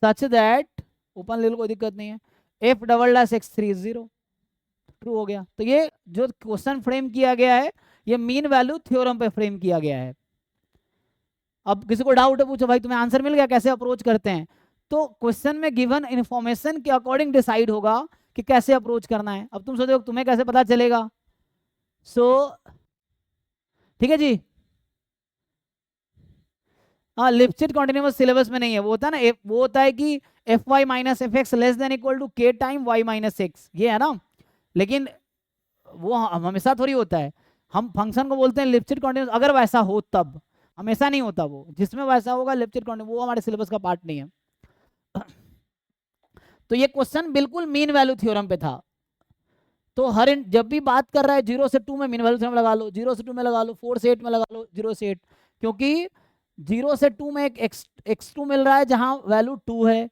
such that, open ले लो कोई दिक्कत नहीं है, F double dash x3 0, true हो गया। तो ये जो क्वेश्चन फ्रेम किया गया है ये मीन वैल्यू थ्योरम पे फ्रेम किया गया है। अब किसी को डाउट है पूछो भाई, तुम्हें आंसर मिल गया, कैसे अप्रोच करते हैं? तो क्वेश्चन में गिवन इन्फॉर्मेशन के अकॉर्डिंग डिसाइड होगा कि कैसे अप्रोच करना है। अब तुम सोचो तुम्हें कैसे पता चलेगा, ठीक है जी। हाँ, लिप्सिट कॉन्टिन्यूअस सिलेबस में नहीं है, वो होता है ना, वो होता है कि F Y minus F X less than equal to K time Y minus X, ये है ना, लेकिन वो हमेशा थोड़ी होता है। हम फंक्शन को बोलते हैं लिप्सिट कॉन्टिन्यूअस अगर वैसा हो तब, हमेशा नहीं होता, वो जिसमें वैसा होगा लिप्सिट कॉन्टिन्यूअस, वो हमारे सिलेबस का पार्ट नहीं है। तो ये क्वेश्चन बिल्कुल मीन वैल्यू थ्योरम पे था। तो जब भी बात कर रहा है 0 से 2 में मीन वैल्यू थ्योरम लगा लो, 0 से 2 में लगा लो, 4 से 8 में लगा लो, 0 से 8, क्योंकि 0 से 2 में एक x2 मिल रहा है जहां वैल्यू 2 है,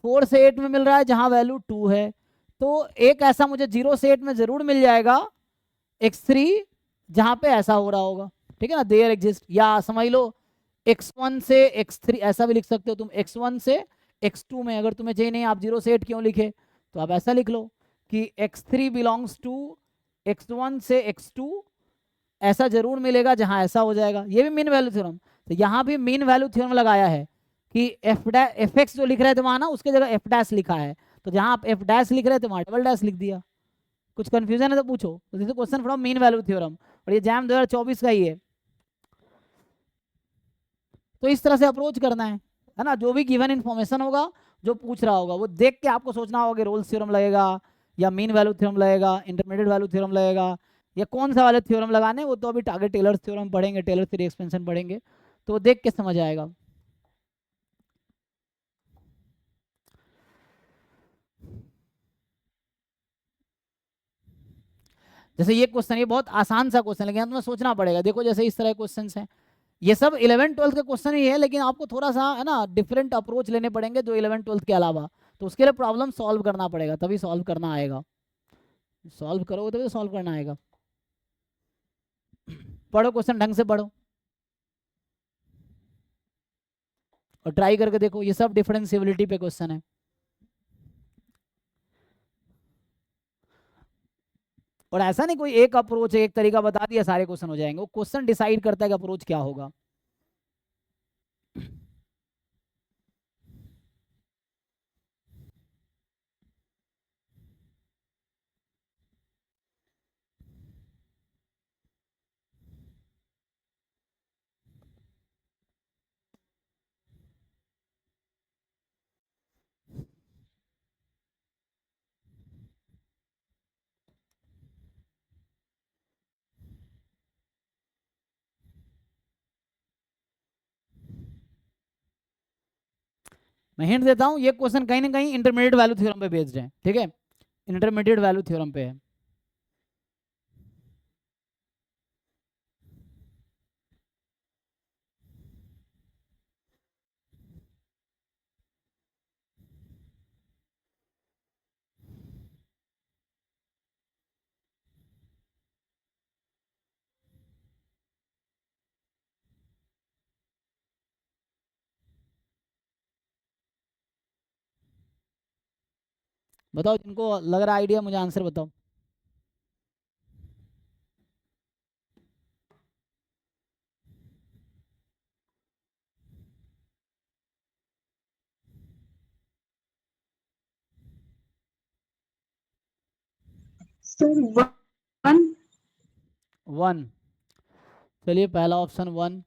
4 से 8 में मिल रहा है जहां वैल्यू 2 है, तो एक ऐसा मुझे 0 से 8 में जरूर मिल जाएगा x3 जहां पे ऐसा हो रहा होगा, ठीक है ना, देयर एग्जिस्ट, या समझ लो x1 से x3 ऐसा भी लिख सकते हो तुम, x1 से x2 में, अगर तुम्हें चाहिए नहीं आप 0 से 8 क्यों लिखे, तो आप ऐसा लिख लो कि x3 बिलोंग्स टू x1 से x2, ऐसा जरूर मिलेगा जहां ऐसा हो जाएगा, ये भी मीन वैल्यू थ्योरम। तो यहाँ भी मीन वैल्यू थ्योरम लगाया है कि एफ एक्स जो लिख रहे थे वहां ना, उसके जगह एफ डैश लिखा है, तो जहां आप एफ डैश लिख रहे थे वहां डबल डैश लिख दिया। कुछ कंफ्यूजन है तो पूछो, तो this is question from mean value theorem, और ये जैम 2024 का ही है। तो इस तरह से अप्रोच करना है ना, जो भी गिवन इन्फॉर्मेशन होगा, जो पूछ रहा होगा वो देख के आपको सोचना होगा कि रोल्स थ्योरम लगेगा या मीन वैल्यू थ्योरम लगेगा, इंटरमीडिएट वैल्यू थ्योरम लगेगा, या कौन सा वाले थ्योरम लगाने, वो तो अभी आगे टेलर थ्योरम पढ़ेंगे, टेलर थ्योरी एक्सपेंशन पढ़ेंगे, तो वो देख के समझ आएगा। जैसे ये क्वेश्चन, ये बहुत आसान सा क्वेश्चन, लेकिन तुम्हें सोचना पड़ेगा। देखो जैसे इस तरह क्वेश्चन हैं, ये सब 11th-12th के क्वेश्चन ही है, लेकिन आपको थोड़ा सा है ना डिफरेंट अप्रोच लेने पड़ेंगे जो 11th-12th के अलावा, तो उसके लिए प्रॉब्लम सॉल्व करना पड़ेगा, तभी सॉल्व करना आएगा, सॉल्व करोगे तभी तो सॉल्व करना आएगा। पढ़ो क्वेश्चन ढंग से पढ़ो और ट्राई करके देखो, ये सब डिफरेंशिएबिलिटी पे क्वेश्चन है। और ऐसा नहीं कोई एक अप्रोच है, एक तरीका बता दिया सारे क्वेश्चन हो जाएंगे, वो क्वेश्चन डिसाइड करता है कि अप्रोच क्या होगा। मैं हिंट देता हूं, ये क्वेश्चन कहीं ना कहीं इंटरमीडिएट वैल्यू थ्योरम पे बेस्ड है, ठीक है, इंटरमीडिएट वैल्यू थ्योरम पे है। बताओ जिनको लग रहा आइडिया, मुझे आंसर बताओ। सर 1 1। चलिए पहला ऑप्शन 1।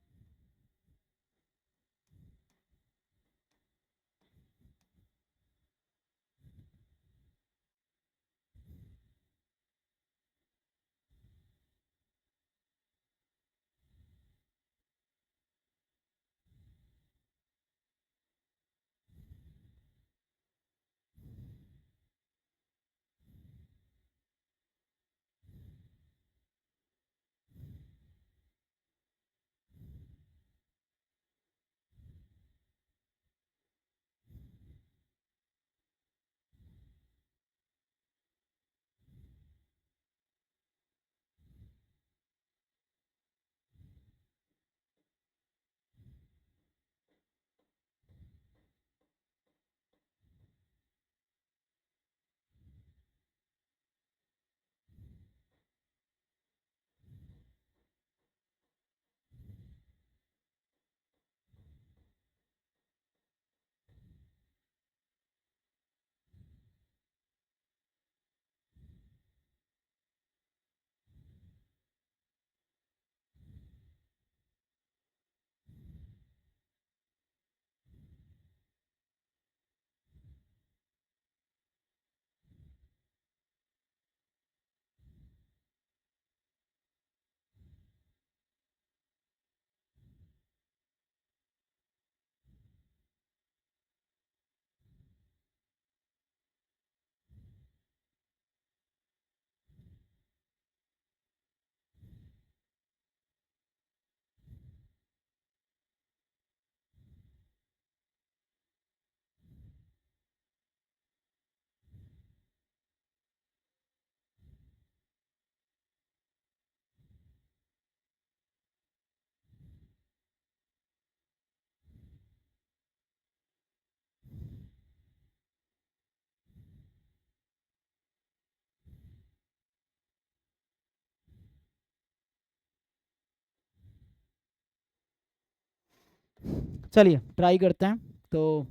चलिए ट्राई करते हैं। तो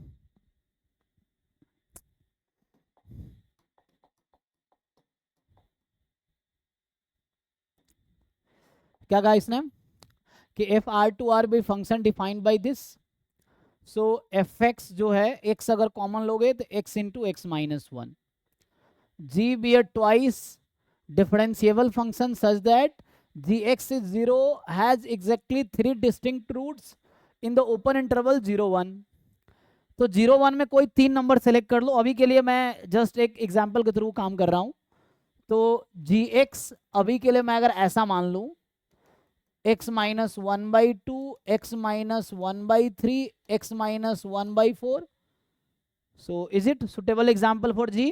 क्या कहा इसने कि F R to R be function defined by this. So F X जो है एक्स अगर कॉमन लोगे तो X into X minus 1। G be a twice differentiable function such that gx is 0 has exactly 3 distinct roots in the open interval 0 1। तो 0 1 में कोई 3 number select कर लो। अभी के लिए मैं जस्ट एक एग्जांपल के थ्रू काम कर रहा हूं। तो gx अभी के लिए मैं अगर ऐसा मान लूं x minus 1/2 x minus 1/3 x minus 1/4। So is it suitable example for g?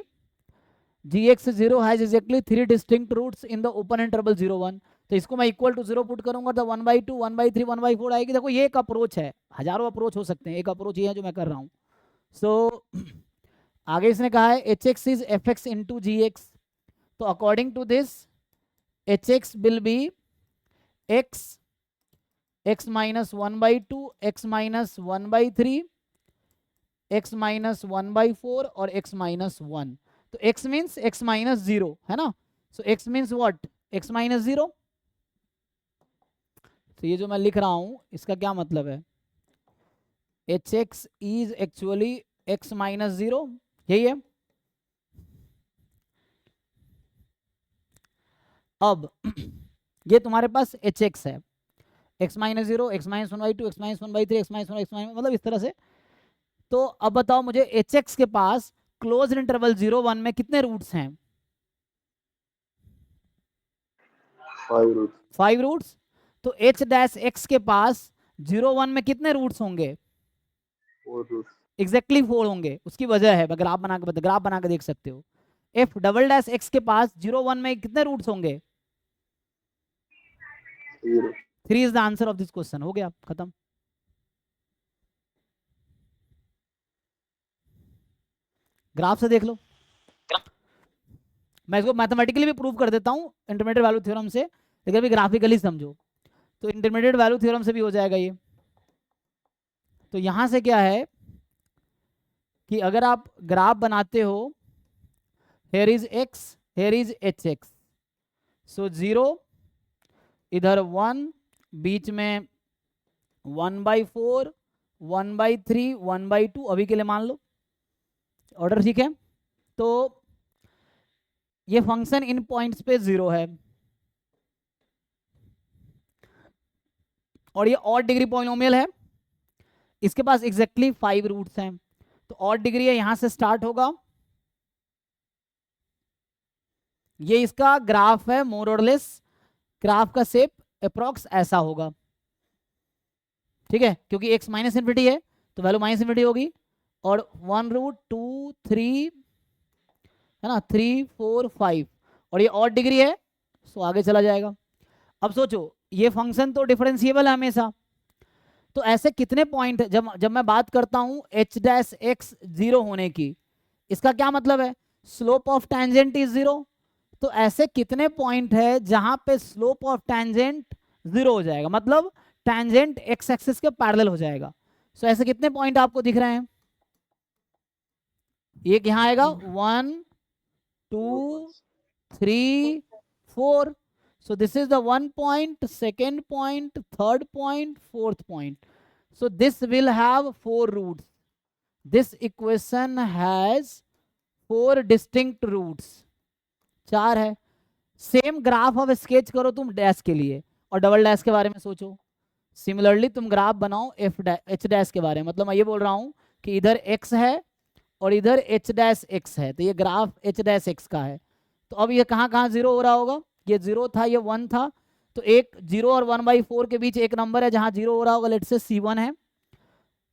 gx0 has exactly 3 distinct roots in the open interval 0 1। तो इसको मैं इक्वल टू 0 पुट करूंगा तो 1/2 1/3 1/4 आएगी। देखो ये एक अप्रोच है, हजारों अप्रोच हो सकते हैं, एक अप्रोच ये है जो मैं कर रहा हूं। सो आगे इसने कहा है hx is fx into gx। तो according to this hx will be x minus 1/2 x minus 1/3 x minus 1/4 और x माइनस 1। तो x मीन्स x माइनस 0 है ना। सो x means what? x minus 0। तो ये जो मैं लिख रहा हूं इसका क्या मतलब है? hx is actually x minus 0, यही है। अब ये तुम्हारे पास hx है, x minus 0 x minus 1/2 x minus 1/3 x minus 1 x minus मतलब इस तरह से। तो अब बताओ मुझे hx के पास क्लोज इंटरवल 0 1 में कितने रूट्स हैं? 5 रूट्स। 5 रूट्स। तो h डैश x के पास 0 1 में कितने रूट्स होंगे? 4 रूट्स। एग्जैक्टली 4 होंगे। उसकी वजह है, ग्राफ बना के देख सकते हो। f डबल डैश x के पास 0 1 में कितने रूट्स होंगे? 3 is the answer of this question. हो गया, खत्म। ग्राफ से देख लो। मैं इसको मैथमेटिकली भी प्रूव कर देता हूं इंटरमीडिएट वैल्यू थ्योरम से, लेकिन अभी ग्राफिकली समझो। तो इंटरमीडिएट वैल्यू थ्योरम से भी हो जाएगा ये। तो यहां से क्या है कि अगर आप ग्राफ बनाते हो, here is x, here is hx, सो 0, इधर 1, बीच में 1/4, 1/3, 1/2 अभी के लिए मान लो ऑर्डर, ठीक है। तो ये फंक्शन इन पॉइंट्स पे 0 है और ये ऑड डिग्री पॉलिनोमियल है, इसके पास एग्जैक्टली 5 रूट्स हैं। तो ऑड डिग्री है, यहां से स्टार्ट होगा, ये इसका ग्राफ है, मोर और लेस ग्राफ का शेप अप्रॉक्स ऐसा होगा, ठीक है, क्योंकि x माइनस इन्फिनिटी है तो वैल्यू माइनस इन्फिनिटी होगी, और 1 रूट 2 3 है ना, 3 4 5, और ये ऑड डिग्री है, सो आगे चला जाएगा। अब सोचो ये फंक्शन तो डिफरेंशिएबल है हमेशा, तो ऐसे कितने पॉइंट, जब मैं बात करता हूं h डैश x 0 होने की, इसका क्या मतलब है, स्लोप ऑफ टैंजेंट इज 0, तो ऐसे कितने पॉइंट है जहां पे स्लोप ऑफ टैंजेंट 0 हो जाएगा, मतलब टैंजेंट एक्स एक्सिस के पैरेलल हो जाएगा। सो ऐसे कितने पॉइंट आपको दिख रहे हैं, एक यहां आएगा 1 2 3 4, so this is the 1 point, second point, third point, fourth point, so this will have 4 roots, this equation has 4 distinct roots, 4 है। सेम ग्राफ अब स्केच करो तुम डैश के लिए और डबल डैश के बारे में सोचो, सिमिलरली तुम ग्राफ बनाओ एच डैश के बारे में, मतलब मैं ये बोल रहा हूं कि इधर x है और इधर एच डैश x है, तो ये ग्राफ एच डैश x का है। तो अब ये कहाँ कहाँ 0 हो रहा होगा, ये 0 था, ये 1 था, तो एक 0 और 1/4 के बीच एक नंबर है जहाँ 0 हो रहा होगा, लेट से C1 है।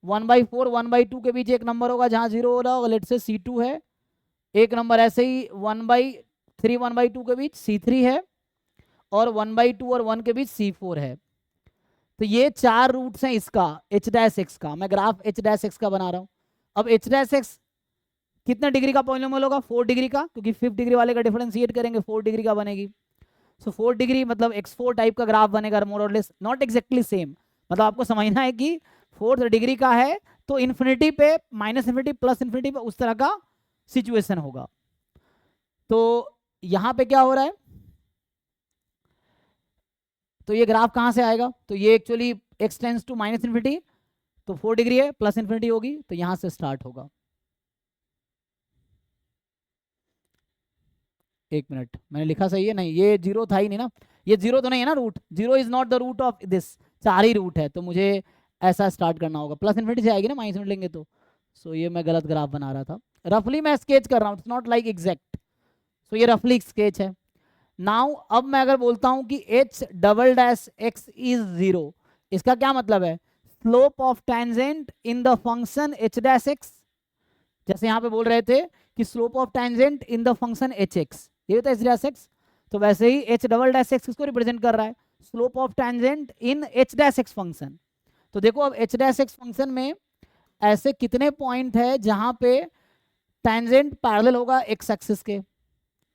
1/4 1/2 के बीच एक नंबर होगा जहाँ 0 हो रहा होगा, लेट से C2 है। एक नंबर ऐसे ही 1/3 1/2 के बीच C3 है, और 1/2 और 1 के बीच C4 है। तो ये 4 रूट्स हैं इसका एच डैश एक्स का, मैं ग्राफ एच डैश एक्स का बना रहा हूँ। अब एच डैश एक्स कितने डिग्री का पॉलिनोमियल होगा, 4 डिग्री का, क्योंकि 5 डिग्री वाले का डिफरेंशिएट करेंगे 4 डिग्री का बनेगी। सो 4 डिग्री मतलब x4 टाइप का ग्राफ बनेगा, मोर और लेस, नॉट एग्जैक्टली सेम, मतलब आपको समझना है कि 4th डिग्री का है तो इन्फिनिटी पे, माइनस इन्फिनिटी प्लस इन्फिनिटी पे उस तरह का सिचुएशन होगा। तो यहां पे क्या हो रहा है, तो ये ग्राफ कहां से आएगा, तो ये actually x tends to minus infinity, तो 4 डिग्री है, प्लस इन्फिनिटी होगी, तो यहां से स्टार्ट होगा। एक मिनट, मैंने लिखा सही है, नहीं ये 0 था ही नहीं ना, ये 0 तो नहीं है ना, root 0 is not the root of this, 4 ही रूट है, तो मुझे ऐसा स्टार्ट करना होगा, प्लस इन्फिनिटी से आएगी ना, माइनस इन्फिनिटी लेंगे तो। सो ये मैं गलत ग्राफ बना रहा था, रफली मैं स्केच कर रहा हूँ, इट्स नॉट लाइक एग्जैक्ट, सो ये रफली स्केच है। नाउ अब मैं अगर बोलता हूँ कि h double dash x is 0, इसका क्या मतलब है, slope of tangent in the function h dash x, जैसे यहाँ पे बोल रहे थे कि slope of tangent in the function hx, ये होता है h डैश x, तो वैसे ही h डबल डैश x किसको रिप्रेजेंट कर रहा है, slope of tangent in h dash x function. तो देखो अब h डैश x फंक्शन में ऐसे कितने पॉइंट है जहां पे टैंजेंट पैरेलल होगा x एक्सिस के,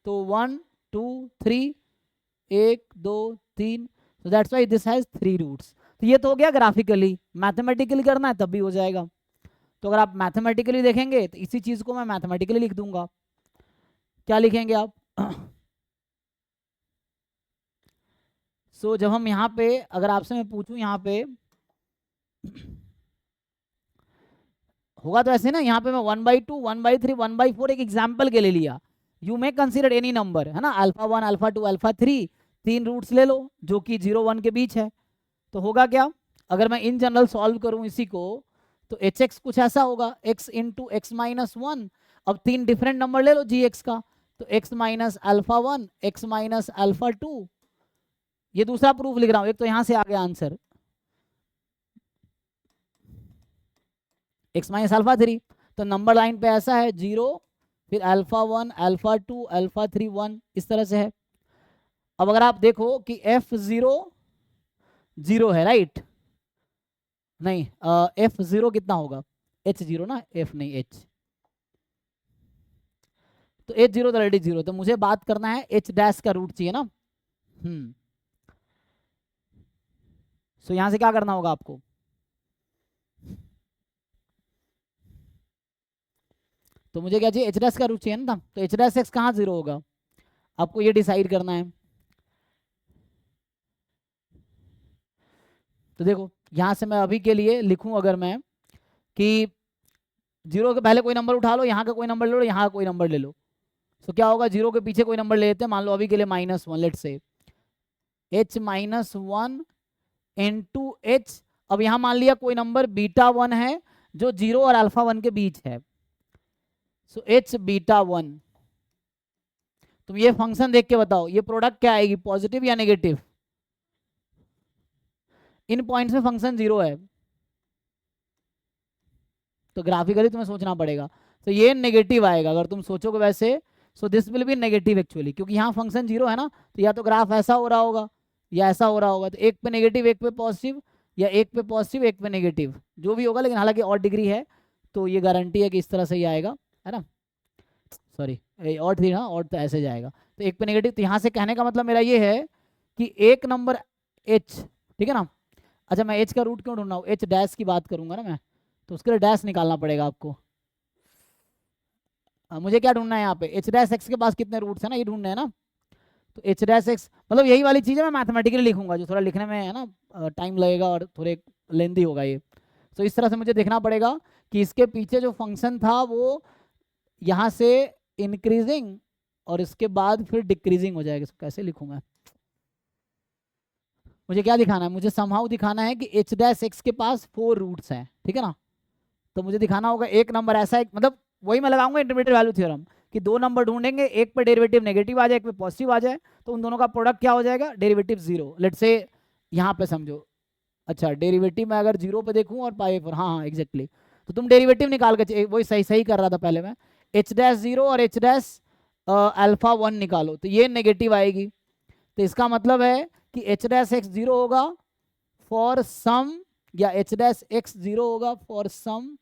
तो 1 2 3 1 2 3, so that's why this has 3 roots. तो ये तो हो गया ग्राफिकली, मैथमेटिकली करना है तब भी हो जाएगा। तो अगर आप मैथमेटिकली देखेंगे तो इसी चीज को मैं मैथमेटिकली लिख दूंगा, क्या लिखेंगे आप जब हम यहाँ पे, अगर आपसे मैं पूछूं यहाँ पे होगा तो ऐसे ना, यहाँ पे मैं 1/2 1/3 1/4 एक एग्जाम्पल के लिए लिया, you may consider any number, है ना, α1 α2 α3, 3 रूट्स ले लो जो कि 0 1 के बीच है। तो होगा क्या, अगर मैं इन जनरल सॉल्व करूं इसी को, तो hx कुछ ऐसा होगा, x इंटू x माइनस 1, अब 3 डिफरेंट नंबर ले लो gx का, तो x माइनस α1 x माइनस α2, ये दूसरा प्रूफ लिख रहा हूं, एक तो यहां से आ गया आंसर x माइनस α3, तो नंबर लाइन पे ऐसा है 0 फिर α1 α2 α3 1, इस तरह से है। अब अगर आप देखो कि f0 0 है, राइट, नहीं f0 कितना होगा, h0 ना, f नहीं h, तो h0 तो ऑलरेडी 0, तो मुझे बात करना है h डैश का रूट चाहिए ना। सो यहां से क्या करना होगा आपको, तो मुझे क्या चाहिए, h डैश का रूट चाहिए ना, तो h डैश x कहाँ 0 होगा, आपको ये डिसाइड करना है। तो देखो यहाँ से मैं अभी के लिए लिखूं अगर मैं कि 0 के पहले कोई नंबर उठा लो, यहाँ का कोई नंबर ले लो, यहाँ का कोई नंबर ले लो, तो क्या होगा 0 के पीछे कोई नंबर ले लेते हैं, मान लो अभी के लिए -1, let's say h -1 into H. अब यहाँ मान लिया कोई नंबर β1 है जो 0 और α1 के बीच है, सो h β1। तुम ये फंक्शन देख के बताओ ये प्रोडक्ट क्या आएगी, पॉजिटिव या नेगेटिव? इन पॉइंट्स में फंक्शन 0 है तो ग्राफिकली तुम्हें सोचना पड़ेगा, तो ये नेगेटिव आएगा अगर तुम सोचोगे वैसे। So this will be negative actually, क्योंकि यहाँ फंक्शन 0 है ना, तो या तो ग्राफ ऐसा हो रहा होगा या ऐसा हो रहा होगा, तो एक पे नेगेटिव एक पे पॉजिटिव, या एक पे पॉजिटिव एक पे नेगेटिव, जो भी होगा, लेकिन हालांकि और डिग्री है तो ये गारंटी है कि इस तरह से ही आएगा, है ना। सॉरी और थी ना, और तो ऐसे जाएगा, तो एक पे नेगेटिव। तो यहाँ से कहने का मतलब मेरा ये है कि एक नंबर h, ठीक है ना। अच्छा मैं h का रूट क्यों ढूंढ रहा हूँ, h डैश की बात करूंगा ना मैं, तो उसके लिए डैश निकालना पड़ेगा आपको। मुझे क्या ढूंढना है यहाँ पे, h डैश x के पास कितने रूट्स है ना, ये ढूंढना है ना। तो h डैश x मतलब यही वाली चीज़ है, मैं मैथमेटिकली लिखूंगा, जो थोड़ा लिखने में है ना टाइम लगेगा और थोड़े लेंदी होगा ये। तो इस तरह से मुझे देखना पड़ेगा कि इसके पीछे जो फंक्शन था वो यहाँ से इंक्रीजिंग और इसके बाद फिर डिक्रीजिंग हो जाएगा। इसको कैसे लिखूँ मैं, मुझे क्या दिखाना है, मुझे समहाउ दिखाना है कि h डैश x के पास 4 रूट्स हैं, ठीक है ना। तो मुझे दिखाना होगा एक नंबर ऐसा है, मतलब वही मैं लगाऊंगा इंटरमीडिएट वैल्यू थ्योरम, कि दो नंबर ढूंढेंगे, एक पे डेरिवेटिव नेगेटिव आ जाए, एक पे पॉजिटिव आ जाए, तो उन दोनों का प्रोडक्ट क्या हो जाएगा, डेरिवेटिव 0। लेट्स से यहाँ पे समझो, अच्छा डेरिवेटिव मैं अगर 0 पे देखूँ और π/4, हाँ हाँ एग्जैक्टली, तो तुम डेरिवेटिव निकाल के, वही सही सही कर रहा था पहले मैं, h डैश 0 और h डैश α1 निकालो, तो ये नेगेटिव आएगी। तो इसका मतलब है कि h डैश x 0 होगा फॉर सम, या h डैश x 0 होगा फॉर सम,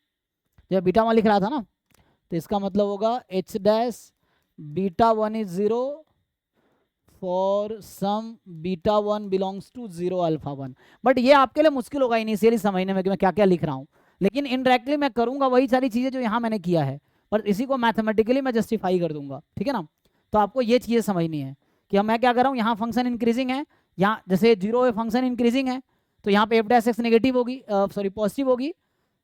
जब बीटा 1 लिख रहा था ना, तो इसका मतलब होगा h dash β1 is 0 for some β1 belongs to 0 α1। But ये आपके लिए मुश्किल होगा इनिशियली समझने में कि मैं क्या क्या लिख रहा हूँ, लेकिन इनडायरेक्टली मैं करूंगा वही सारी चीज़ें जो यहाँ मैंने किया है, पर इसी को मैथमेटिकली मैं जस्टिफाई कर दूंगा, ठीक है ना। तो आपको ये चीज़ें समझनी है कि मैं क्या कर रहा हूँ, यहाँ फंक्शन इंक्रीजिंग है, यहाँ जैसे 0 है फंक्शन इंक्रीजिंग है, तो यहाँ पे f डैश एक्स नेगेटिव होगी, सॉरी पॉजिटिव होगी,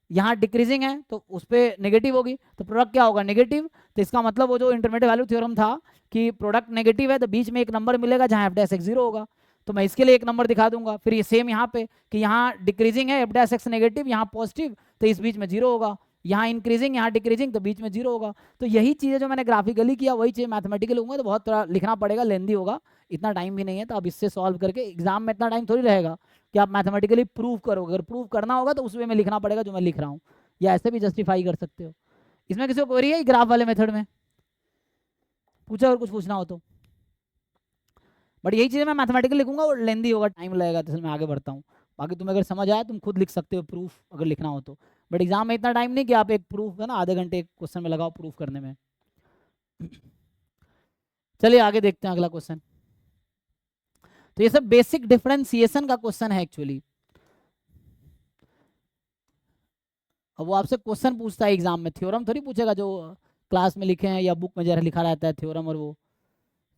यहाँ डिक्रीजिंग है तो उस पर नेगेटिव होगी, तो प्रोडक्ट क्या होगा, नेगेटिव। तो इसका मतलब वो जो इंटरमीडिएट वैल्यू थ्योरम था कि प्रोडक्ट नेगेटिव है तो बीच में एक नंबर मिलेगा जहाँ एफ डैश एक्स 0 होगा, तो मैं इसके लिए एक नंबर दिखा दूंगा। फिर ये सेम यहाँ पे कि यहाँ डिक्रीजिंग है, एफ डैश एक्स नेगेटिव, यहाँ पॉजिटिव, तो इस बीच में 0 होगा, यहाँ इंक्रीजिंग यहाँ डिक्रीजिंग, तो बीच में 0 होगा। तो यही चीज़ें जो मैंने ग्राफिकली किया वही चीज़ मैथमेटिकली होगा, तो बहुत थोड़ा लिखना पड़ेगा, लेंदी होगा, इतना टाइम भी नहीं है। तो अब इससे सॉल्व करके एग्जाम में इतना टाइम थोड़ी रहेगा कि आप मैथमेटिकली प्रूव करो, अगर प्रूव करना होगा तो उस वे में लिखना पड़ेगा जो मैं लिख रहा हूँ, या ऐसे भी जस्टिफाई कर सकते हो। इसमें किसी को क्वेरी है ग्राफ वाले मेथड में, पूछा अगर कुछ पूछना हो तो। बट यही चीज़ें मैं मैथमेटिकल लिखूंगा और लेंदी होगा, टाइम लगेगा, तो मैं आगे बढ़ता हूँ। बाकी तुम्हें अगर समझ आया तुम खुद लिख सकते हो प्रूफ अगर लिखना हो तो, बट एग्जाम में इतना टाइम नहीं कि आप एक प्रूफ है ना आधे घंटे एक क्वेश्चन में लगाओ प्रूफ करने में। चलिए आगे देखते हैं अगला क्वेश्चन। तो ये सब बेसिक डिफरेंशिएशन का क्वेश्चन है एक्चुअली। अब वो आपसे क्वेश्चन पूछता है एग्जाम में, थ्योरम थोड़ी पूछेगा जो क्लास में लिखे हैं या बुक में जरा लिखा रहता है थ्योरम और वो।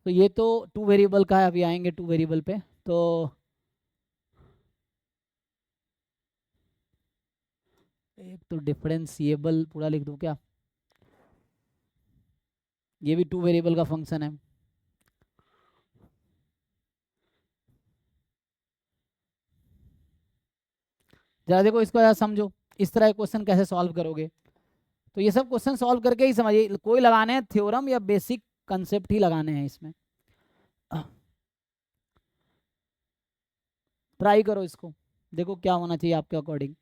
तो ये तो 2 वेरिएबल का है, अभी आएंगे 2 वेरिएबल पे। तो एक तो डिफरेंशिएबल पूरा लिख दूं क्या, ये भी 2 वेरिएबल का फंक्शन है। जरा देखो इसको जरा समझो, इस तरह क्वेश्चन कैसे सॉल्व करोगे। तो ये सब क्वेश्चन सॉल्व करके ही समझिए, कोई लगाने हैं थ्योरम या बेसिक कंसेप्ट ही लगाने हैं इसमें। ट्राई करो इसको, देखो क्या होना चाहिए आपके अकॉर्डिंग।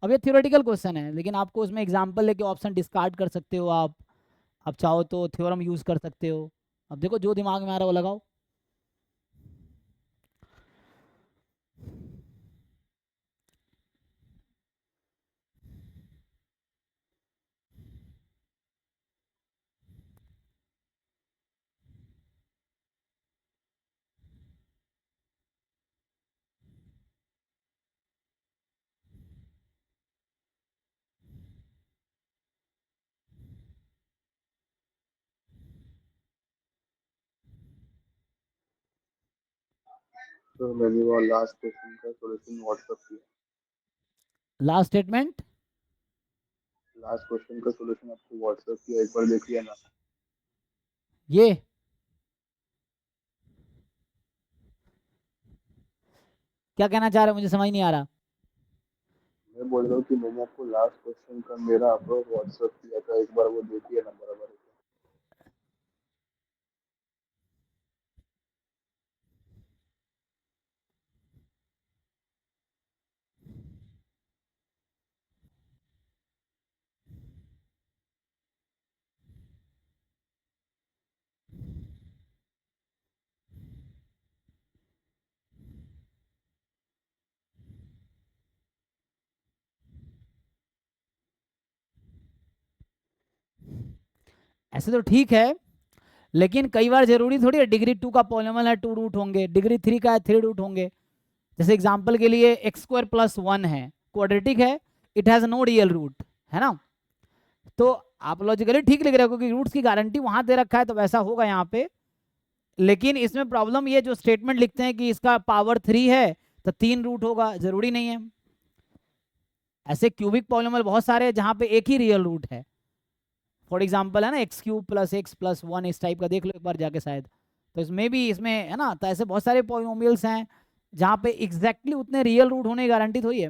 अब ये थ्योरेटिकल क्वेश्चन है, लेकिन आपको उसमें एग्जाम्पल लेके ऑप्शन डिस्कार्ड कर सकते हो आप चाहो तो थ्योरम यूज कर सकते हो। अब देखो जो दिमाग में आ रहा है वो लगाओ। तो मैंने वो लास्ट क्वेश्चन का सॉल्यूशन व्हाट्सएप किया। लास्ट स्टेटमेंट लास्ट क्वेश्चन का सॉल्यूशन आपको व्हाट्सएप किया, एक बार देखिए ना। ये क्या कहना चाह रहे हो, मुझे समझ नहीं आ रहा। मैं बोल रहा हूँ कि मैंने आपको लास्ट क्वेश्चन का मेरा अप्रोच व्हाट्सएप किया था, एक बार वो देखिए ना बराबर है। ऐसे तो ठीक है, लेकिन कई बार जरूरी थोड़ी है, डिग्री 2 का पॉलिनोमियल है 2 रूट होंगे, डिग्री 3 का है 3 रूट होंगे। जैसे एग्जांपल के लिए एक्स स्क्वायर प्लस 1 है, क्वाड्रेटिक है, it has no real root, है ना। तो आप लॉजिकली ठीक लिख रहे हो क्योंकि रूट्स की गारंटी वहां दे रखा है, तो वैसा होगा यहाँ पे। लेकिन इसमें प्रॉब्लम ये, जो स्टेटमेंट लिखते हैं कि इसका पावर 3 है तो 3 रूट होगा, जरूरी नहीं है। ऐसे क्यूबिक पॉलिनोमियल बहुत सारे हैं जहां पे एक ही रियल रूट है। फॉर एग्जाम्पल है ना x cube plus x plus 1, इस टाइप का देख लो एक बार जाके शायद। तो इसमें भी, इसमें है ना, तो ऐसे बहुत सारे पॉलिनोमियल्स हैं जहां पे एग्जैक्टली उतने रियल रूट होने की गारंटी थोड़ी है।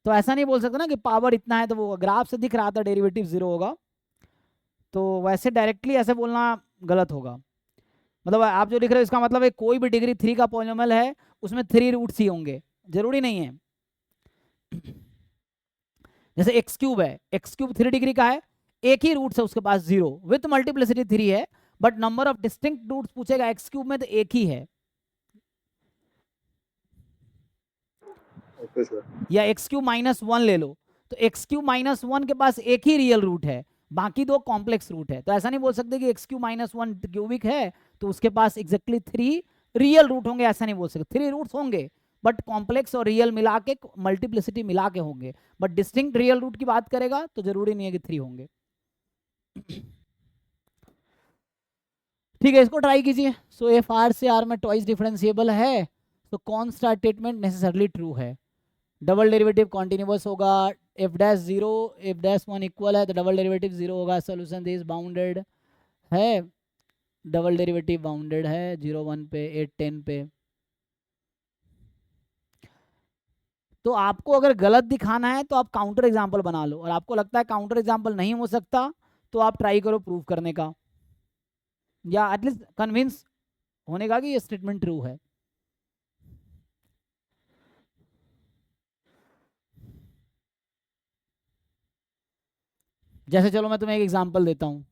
तो ऐसा नहीं बोल सकते ना कि पावर इतना है तो वो ग्राफ से दिख रहा था डेरिवेटिव 0 होगा, तो वैसे डायरेक्टली ऐसे बोलना गलत होगा। मतलब आप जो लिख रहे हो इसका मतलब है कोई भी डिग्री 3 का पॉलिनोमियल है उसमें 3 रूट्स ही होंगे, जरूरी नहीं है। जैसे एक्स क्यूब है, एक्स क्यूब 3 डिग्री का है, एक ही रूट है उसके पास 0, विथ मल्टीप्लिसिटी 3 है, but number of distinct roots पूछेगा एक्स क्यूब में तो एक ही है। Okay sir. या एक्स क्यूब माइनस 1 ले लो, तो एक्स क्यूब माइनस 1 के पास एक ही रियल रूट है, बाकी दो कॉम्प्लेक्स रूट है। तो ऐसा नहीं बोल सकते कि एक्स क्यूब माइनस 1 क्यूबिक है तो उसके पास एग्जैक्टली 3 रियल रूट होंगे, ऐसा नहीं बोल सकते। 3 रूट्स होंगे बट कॉम्प्लेक्स और रियल मिला के, मल्टीप्लिसिटी मिला के होंगे, बट डिस्टिंक्ट रियल रूट की बात करेगा तो जरूरी नहीं है कि 3 होंगे। ठीक है, इसको ट्राई कीजिए। सो एफ आर से आर में ट्वाइस डिफरेंशिएबल है तो कौन सा स्टेटमेंट नेसेसरली ट्रू है। डबल डेरिवेटिव कॉन्टिन्यूअस होगा, F dash 0 F dash 1 equal है तो डबल डेरिवेटिव 0 होगा। सोल्यूशन दिस बाउंडेड है, डबल डेरिवेटिव बाउंडेड है 0 1 पे 8 10 पे। तो आपको अगर गलत दिखाना है तो आप काउंटर एग्जाम्पल बना लो, और आपको लगता है काउंटर एग्जाम्पल नहीं हो सकता तो आप ट्राई करो प्रूव करने का, या एटलीस्ट कन्विंस होने का कि ये स्टेटमेंट ट्रू है। जैसे चलो मैं तुम्हें एक एग्जांपल देता हूं,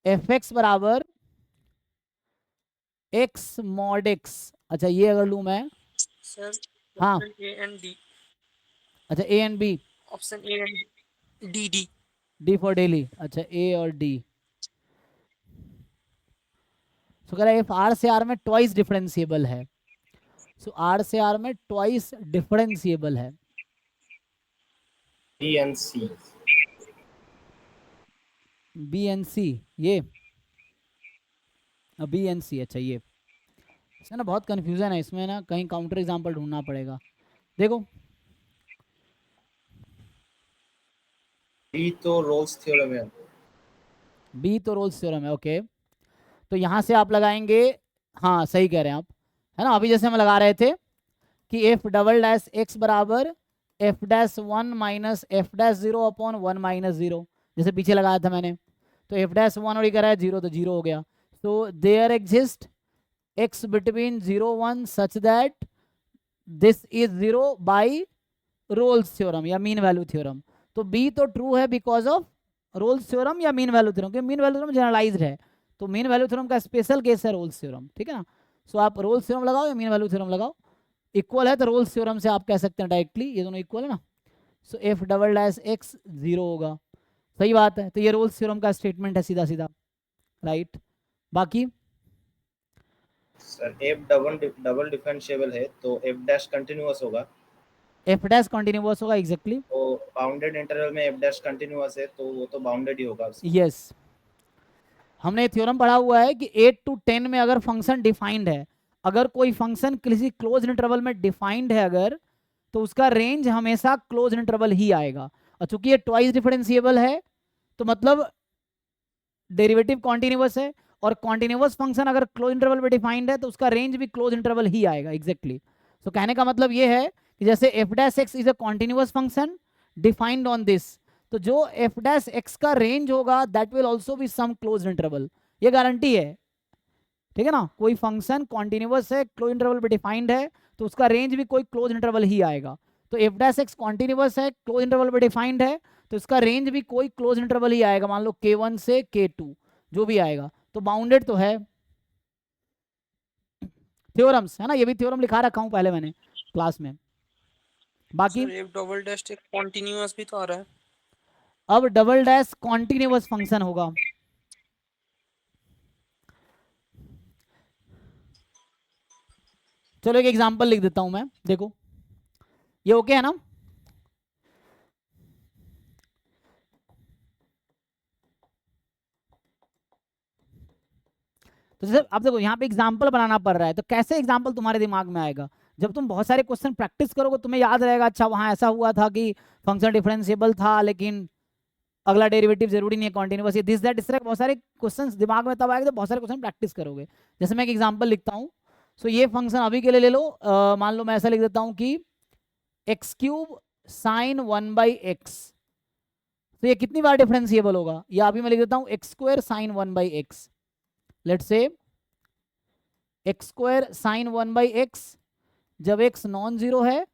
एफ एक्स बराबर एक्स मॉड एक्स। अच्छा ये अगर लूं मैं, सर हाँ ऑप्शन ए एंड डी, अच्छा A and B, option A and D D. D for daily, अच्छा ए और डी। तो कह रहा है इफ आर से आर में ट्वाइस डिफरेंशिएबल है, सो आर से आर में ट्वाइस डिफरेंशिएबल है। B and C. B and C, ये बी एन सी, अच्छा ये इसमें ना बहुत कंफ्यूजन है, इसमें ना कहीं काउंटर एग्जांपल ढूंढना पड़ेगा। देखो बी तो रोल्स थ्योरम है। बी तो रोल्स थ्योरम है, ओके। तो यहाँ से आप लगाएंगे, हाँ सही कह रहे हैं आप, है ना। अभी जैसे हम लगा रहे थे कि एफ डबल डैश एक्स बराबर F dash 1 minus F dash 0 upon 1 minus 0, जैसे पीछे लगाया था मैंने। तो एफ डैश 1 और ये कह रहा है 0 तो 0 हो गया। So there exist X between 0 1 such that this is 0 by Rolle's theorem या मीन वैल्यू थ्योरम। तो बी तो ट्रू है बिकॉज ऑफ रोल्स थ्योरम या मीन वैल्यू थ्योरम, क्योंकि मीन वैल्यू थ्योरम जनरलाइज्ड है, तो मीन वैल्यू थ्योरम का special case है रोल्स थ्योरम, ठीक है ना। सो आप रोल्स थ्योरम लगाओ या मीन वैल्यू थ्योरम लगाओ, इक्वल है तो रोल्स थ्योरम से आप कह सकते हैं डायरेक्टली ये दोनों इक्वल है ना। So F double dash x 0 होगा, सही बात है। तो ये रोल्स थ्योरम का स्टेटमेंट है सीधा सीधा, राइट। बाकी सर एफ डबल डिफरेंशिएबल है तो एफ डैश कंटिन्यूअस होगा, एफ डैश कंटिन्यूअस होगा, एग्जैक्टली तो बाउंडेड इंटरवल में एफ डैश कंटिन्यूअस है तो वो तो बाउंडेड ही होगा उसका। यस। हमने थ्योरम पढ़ा हुआ है कि 8 to 10 में अगर फंक्शन डिफाइंड है, अगर कोई फंक्शन किसी क्लोज इंटरवल में डिफाइंड है अगर, तो उसका रेंज हमेशा क्लोज इंटरवल ही आएगा। और चूंकि ये ट्वाइस डिफरेंशिएबल है तो मतलब डेरिवेटिव कॉन्टिन्यूअस है, और कॉन्टिन्यूअस फंक्शन अगर क्लोज इंटरवल में डिफाइंड है तो उसका रेंज भी क्लोज इंटरवल ही आएगा। एग्जैक्टली तो कहने का मतलब ये है कि जैसे F dash x is a continuous function defined on this, तो जो एफ डैश एक्स का रेंज होगा that will also be some close interval, ये गारंटी है। ठीक है ना, कोई फंक्शन कॉन्टिन्यूअस है, क्लोज इंटरवल पे डिफाइंड है, तो उसका रेंज भी कोई क्लोज इंटरवल ही आएगा। तो एफ डैश एक्स कॉन्टिन्यूअस है, क्लोज इंटरवल पे डिफाइंड है, तो इसका रेंज भी कोई क्लोज इंटरवल ही आएगा, मान लो k1 से k2 जो भी आएगा, तो बाउंडेड तो है। थ्योरम्स है ना, ये भी थ्योरम लिखा रखा हूं पहले मैंने क्लास में। बाकी सर एफ डबल डैश एक कॉन्टिन्यूअस भी तो आ रहा है। अब डबल डैश कॉन्टिन्यूअस फंक्शन होगा। चलो एक एग्जांपल लिख देता हूं मैं, देखो ये ओके है ना। तो जैसे आप देखो यहाँ पे एग्जांपल बनाना पड़ रहा है, तो कैसे एग्जांपल तुम्हारे दिमाग में आएगा, जब तुम बहुत सारे क्वेश्चन प्रैक्टिस करोगे तुम्हें याद रहेगा, अच्छा वहाँ ऐसा हुआ था कि फंक्शन डिफरेंशिएबल था लेकिन अगला डेरिवेटिव जरूरी नहीं है कॉन्टिन्यूअस, ये दिस दैट, इस तरह बहुत सारे क्वेश्चंस दिमाग में तब आएगा जब बहुत सारे क्वेश्चन प्रैक्टिस करोगे। जैसे मैं एक एग्जांपल लिखता हूँ, सो ये फंक्शन अभी के लिए ले लो, मान लो मैं ऐसा लिख देता हूँ कि एक्स क्यूब साइन 1/x, तो ये कितनी बार डिफरेंशिएबल होगा, या अभी मैं लिख देता हूँ x square sine 1/x, let's say x square sine 1/x जब x नॉन जीरो है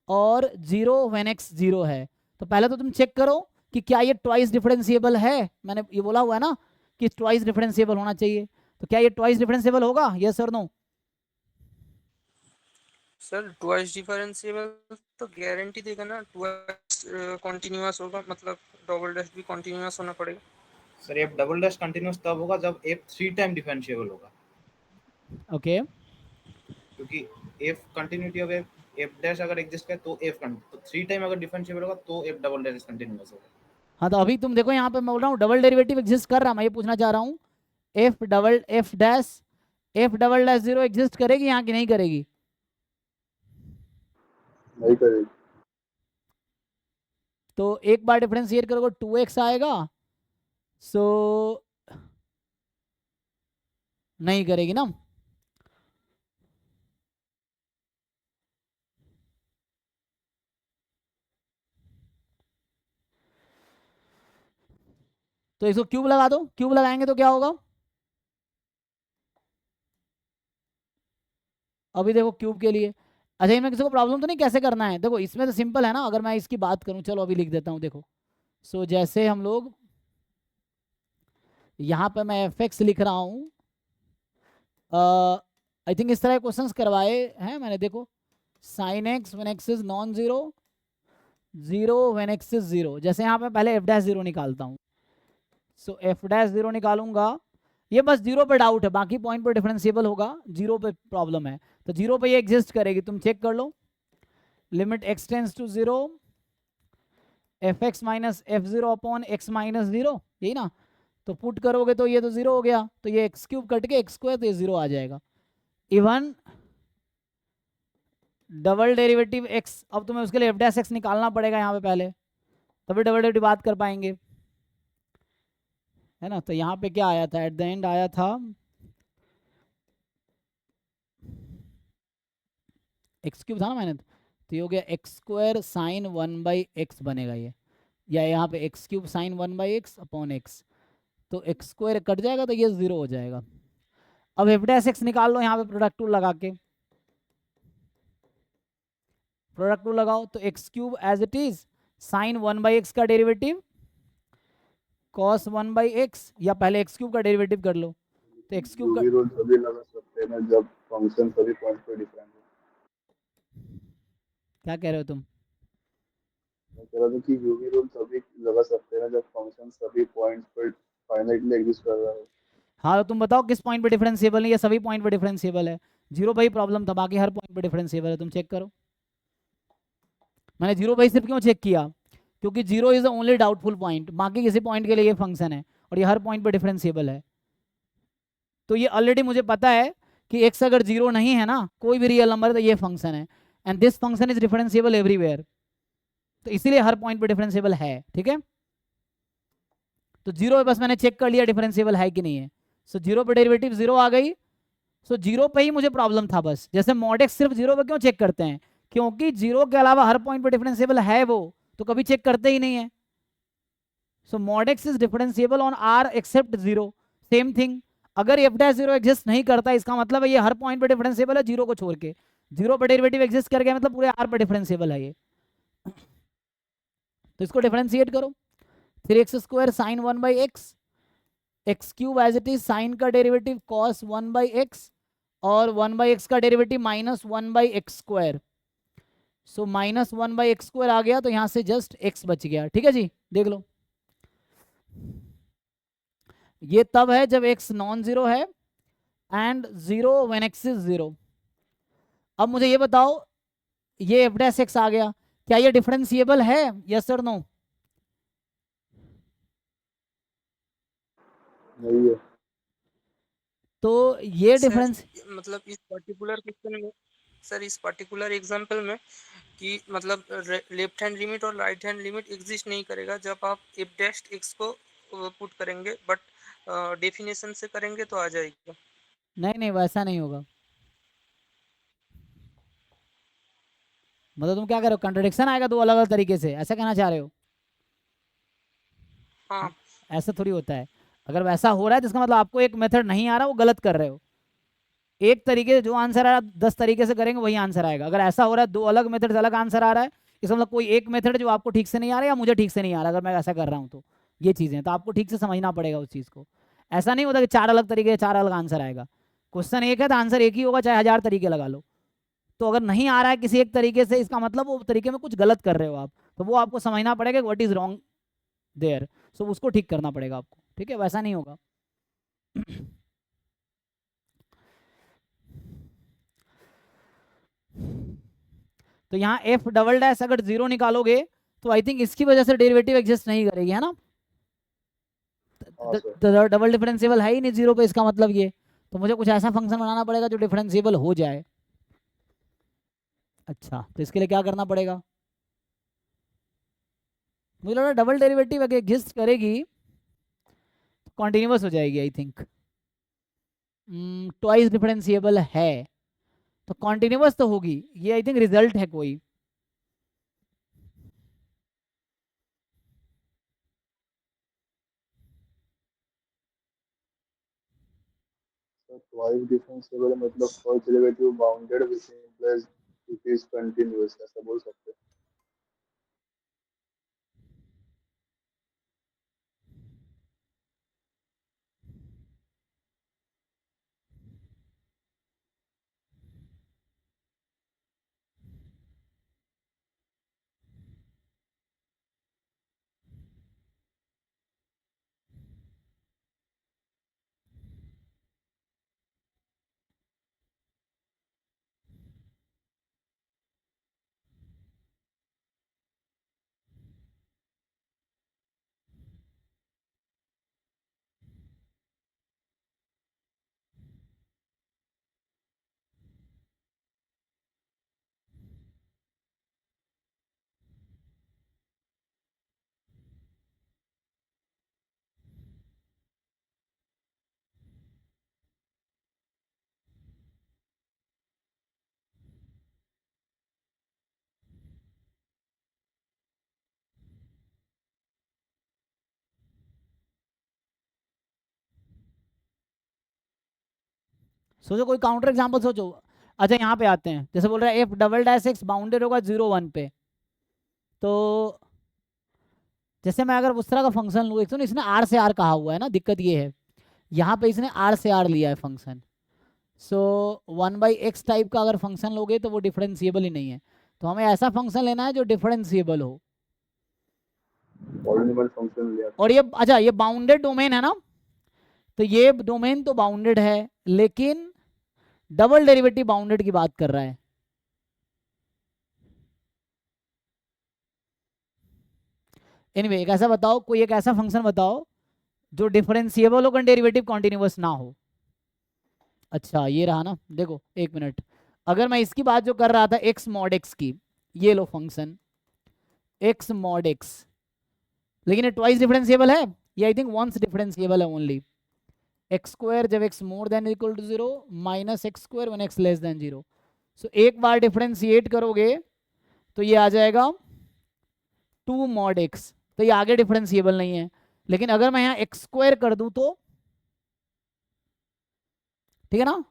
और 0 व्हेन x 0 है। तो पहले तो तुम चेक करो कि क्या ये ट्वाइस डिफरेंशिएबल है, मैंने ये बोला हुआ है ना कि ट्वाइस डिफरेंशिएबल होना चाहिए, तो क्या ये ट्वाइस डिफरेंशिएबल होगा, यस और नो? सर ट्वाइस डिफरेंशिएबल तो गारंटी देगा ना, ट्वाइस कॉन्टिन्यूअस होगा, मतलब डबल डैश भी कॉन्टिन्यूअस होना पड़ेगा। Sir F double dash continuous तब होगा जब एफ 3 टाइम डिफरेंशिएबल होगा, ओके क्योंकि F continuity of F dash अगर एग्जिस्ट करे तो एफ तो 3 टाइम अगर डिफरेंशिएबल होगा तो एफ डबल डैश कंटिन्यूअस होगा। हाँ, तो अभी तुम देखो यहाँ पे मैं बोल रहा हूँ डबल डेरिवेटिव एग्जिस्ट कर रहा, मैं ये पूछना चाह रहा हूँ एफ डबल डैश 0 एग्जिस्ट करेगी यहाँ की नहीं करेगी? नहीं करेगी। तो एक बार डिफरेंशिएट करोगे 2x आएगा, सो नहीं करेगी ना। तो इसको क्यूब लगा दो, क्यूब लगाएंगे तो क्या होगा, अभी देखो क्यूब के लिए, अच्छा इनमें किसी को प्रॉब्लम तो नहीं कैसे करना है, देखो इसमें तो सिंपल है ना, अगर मैं इसकी बात करूं, चलो अभी लिख देता हूं, देखो सो जैसे हम लोग यहाँ पे मैं एफ एक्स लिख रहा हूँ, आई थिंक इस तरह के क्वेश्चंस करवाए हैं मैंने, देखो sine x when x is non zero, 0 when x is 0, जैसे यहाँ पे पहले एफ डैश 0 निकालता हूँ, सो एफ डैश 0 निकालूंगा, ये बस 0 पे डाउट है, बाकी पॉइंट पर डिफरेंशिएबल होगा, 0 पे प्रॉब्लम है, तो 0 पे ये एग्जिस्ट करेगी, तुम चेक कर लो, limit x tends to 0 F X minus F 0 upon X minus 0, यही ना, तो पुट करोगे तो ये तो 0 हो गया, तो ये एक्स क्यूब कट के एक्स स्क्वायर, तो ये 0 आ जाएगा। इवन डबल डेरिवेटिव x, अब तुम्हें उसके लिए एफ डैश एक्स निकालना पड़ेगा यहाँ पे पहले, तभी डबल डेरिवेटिव बात कर पाएंगे, है ना। तो यहाँ पे क्या आया था, एट द एंड आया था एक्स क्यूब था ना मैंने, तो ये हो गया एक्स स्क्वायर साइन 1/x बनेगा ये, या यहाँ पे x cube sign 1/x upon x, तो एक्स स्क्वायर कट जाएगा तो ये 0 हो जाएगा। अब एफ डैश एक्स निकाल लो यहाँ पे प्रोडक्ट टूल लगा के, प्रोडक्ट टूल लगाओ, तो X cube as it is sine 1/x का डेरिवेटिव कॉस 1/x, या पहले एक्स क्यूब का डेरिवेटिव कर लो, तो एक्स क्यूब का यूवी रूल तभी लगा सकते हैं ना जब फंक्शन सभी पॉइंट पे डिफरेंट हो। क्या कह रहे हो तुम? मैं कह रहा था कि यूवी रूल तभी लगा सकते हैं ना जब फंक्शन सभी पॉइंट्स पर फाइनाइटली एग्जिस्ट कर रहा है। हाँ, तो तुम बताओ किस पॉइंट पे डिफरेंशिएबल है, ये सभी पॉइंट पे डिफरेंशिएबल है, 0 पे ही प्रॉब्लम था, बाकी हर पॉइंट पे डिफरेंशिएबल है, तुम चेक करो। मैंने 0 पे सिर्फ क्यों चेक किया, क्योंकि 0 is the only doubtful point, बाकी किसी पॉइंट के लिए ये फंक्शन है, और ये हर पॉइंट पे डिफरेंशिएबल है। तो ये ऑलरेडी मुझे पता है कि x अगर 0 नहीं है ना, कोई भी रियल नंबर, तो ये फंक्शन है, and this function is differentiable everywhere, तो इसीलिए हर पॉइंट पे डिफरेंशिएबल है। ठीक है, तो 0 पे बस मैंने चेक कर लिया डिफरेंशिएबल है कि नहीं है। सो 0 पे डेरिवेटिव 0 आ गई। सो 0 पे ही मुझे प्रॉब्लम था बस। जैसे मॉड एक्स सिर्फ 0 पे क्यों चेक करते हैं, क्योंकि 0 के अलावा हर पॉइंट पे डिफरेंशिएबल है वो, तो कभी चेक करते ही नहीं है। So mod X is differentiable on R except 0। Same thing, अगर एफ डैश 0 एग्जिस्ट नहीं करता, इसका मतलब है ये हर पॉइंट पे डिफरेंशिएबल है 0 को छोड़ के। 0 पे डेरिवेटिव एग्जिस्ट कर गया मतलब पूरे आर पे डिफरेंशिएबल है ये। तो इसको डिफरेंशिएट करो, 3x² sine 1/x, X cube as it is, sine का डेरिवेटिव कॉस 1/x, और 1/x का डेरिवेटिव -1/x²। सो -1/x² आ गया, तो यहां से जस्ट x बच गया। ठीक है जी, देख लो, ये तब है जब x नॉन जीरो है एंड 0 व्हेन x इज 0। अब मुझे ये बताओ, ये f डैश x आ गया, क्या ये डिफरेंशिएबल है, यस और नो? नहीं है। तो ये सर डिफरेंस, मतलब इस पर्टिकुलर क्वेश्चन में, सर इस पर्टिकुलर एग्जांपल में कि मतलब लेफ्ट हैंड लिमिट और राइट हैंड लिमिट एग्जिस्ट नहीं करेगा जब आप एफ डैश एक्स को पुट करेंगे, बट डेफिनेशन से करेंगे तो आ जाएगा। नहीं नहीं वैसा नहीं होगा। मतलब तुम क्या कर रहे हो, कंट्रडिक्शन आएगा दो अलग अलग तरीके से, ऐसा कहना चाह रहे हो? हाँ। ऐसा थोड़ी होता है। अगर वैसा हो रहा है तो इसका मतलब आपको एक मेथड नहीं आ रहा, वो गलत कर रहे हो। एक तरीके से जो आंसर आ रहा है 10 तरीके से करेंगे वही आंसर आएगा। अगर ऐसा हो रहा है दो अलग मेथड से अलग आंसर आ रहा है, इसका मतलब कोई एक मेथड जो आपको ठीक से नहीं आ रहा है या मुझे ठीक से नहीं आ रहा, अगर मैं ऐसा कर रहा हूँ तो ये चीज़ें तो आपको ठीक से समझना पड़ेगा उस चीज़ को। ऐसा नहीं होता कि 4 अलग तरीके से 4 अलग आंसर आएगा। क्वेश्चन एक है तो आंसर एक ही होगा, चाहे 1000 तरीके लगा लो। तो अगर नहीं आ रहा है किसी एक तरीके से, इसका मतलब वो तरीके में कुछ गलत कर रहे हो आप, तो वो आपको समझना पड़ेगा व्हाट इज रॉन्ग देयर। सो उसको ठीक करना पड़ेगा आपको। ठीक है, वैसा नहीं होगा। तो यहाँ एफ डबल डैश अगर 0 निकालोगे तो आई थिंक इसकी वजह से डेरिवेटिव एग्जिस्ट नहीं करेगी, है ना? हाँ सर। तो डबल डिफरेंशिएबल है ही नहीं 0 पे, इसका मतलब ये, तो मुझे कुछ ऐसा फंक्शन बनाना पड़ेगा जो डिफरेंशिएबल हो जाए। अच्छा, तो इसके लिए क्या करना पड़ेगा? मुझे लग रहा है डबल डेरिवेटिव अगर एग्जिस्ट करेगी तो कॉन्टिन्यूस हो जाएगी आई थिंक। ट्वाइस डिफरेंशिएबल है तो कॉन्टिन्यूस तो होगी, ये आई थिंक रिजल्ट है कोई। So twice differentiable मतलब first derivative bounded which implies it is continuous, ऐसा बोल सकते हैं। सोचो कोई काउंटर एग्जांपल सोचो। अच्छा यहाँ पे आते हैं, जैसे बोल रहा है F double dash x bounded होगा 0 1 पे, तो जैसे मैं अगर उस तरह का फंक्शन लूँ, एक तो इसने आर से आर कहा हुआ है ना, दिक्कत ये है यहाँ पे इसने आर से आर लिया है फंक्शन। सो 1/x टाइप का अगर फंक्शन लोगे तो वो डिफरेंशिएबल ही नहीं है, तो हमें ऐसा फंक्शन लेना है जो डिफरेंशिएबल हो। पॉलिनॉमियल फंक्शन लिया। और ये अच्छा ये बाउंडेड डोमेन है ना, तो ये डोमेन तो बाउंडेड है लेकिन डबल डेरिवेटिव बाउंडेड की बात कर रहा है। एनीवे एक ऐसा बताओ, कोई एक ऐसा फंक्शन बताओ जो डिफरेंशिएबल हो डेरिवेटिव कॉन्टिन्यूअस ना हो। अच्छा ये रहा ना, देखो एक मिनट, अगर मैं इसकी बात जो कर रहा था एक्स मॉड एक्स की, ये लो फंक्शन एक्स मॉड एक्स, लेकिन ये ट्वाइस डिफरेंशिएबल है, ये आई थिंक वंस डिफरेंशिएबल है ओनली। एक्स स्क्वायर जब X more than equal to 0 minus X square when X less than 0। So एक बार डिफरेंशिएट करोगे तो ये आ जाएगा 2 मॉड एक्स, तो ये आगे डिफरेंशिएबल नहीं है। लेकिन अगर मैं यहाँ एक्स स्क्वायर कर दूं तो ठीक है ना,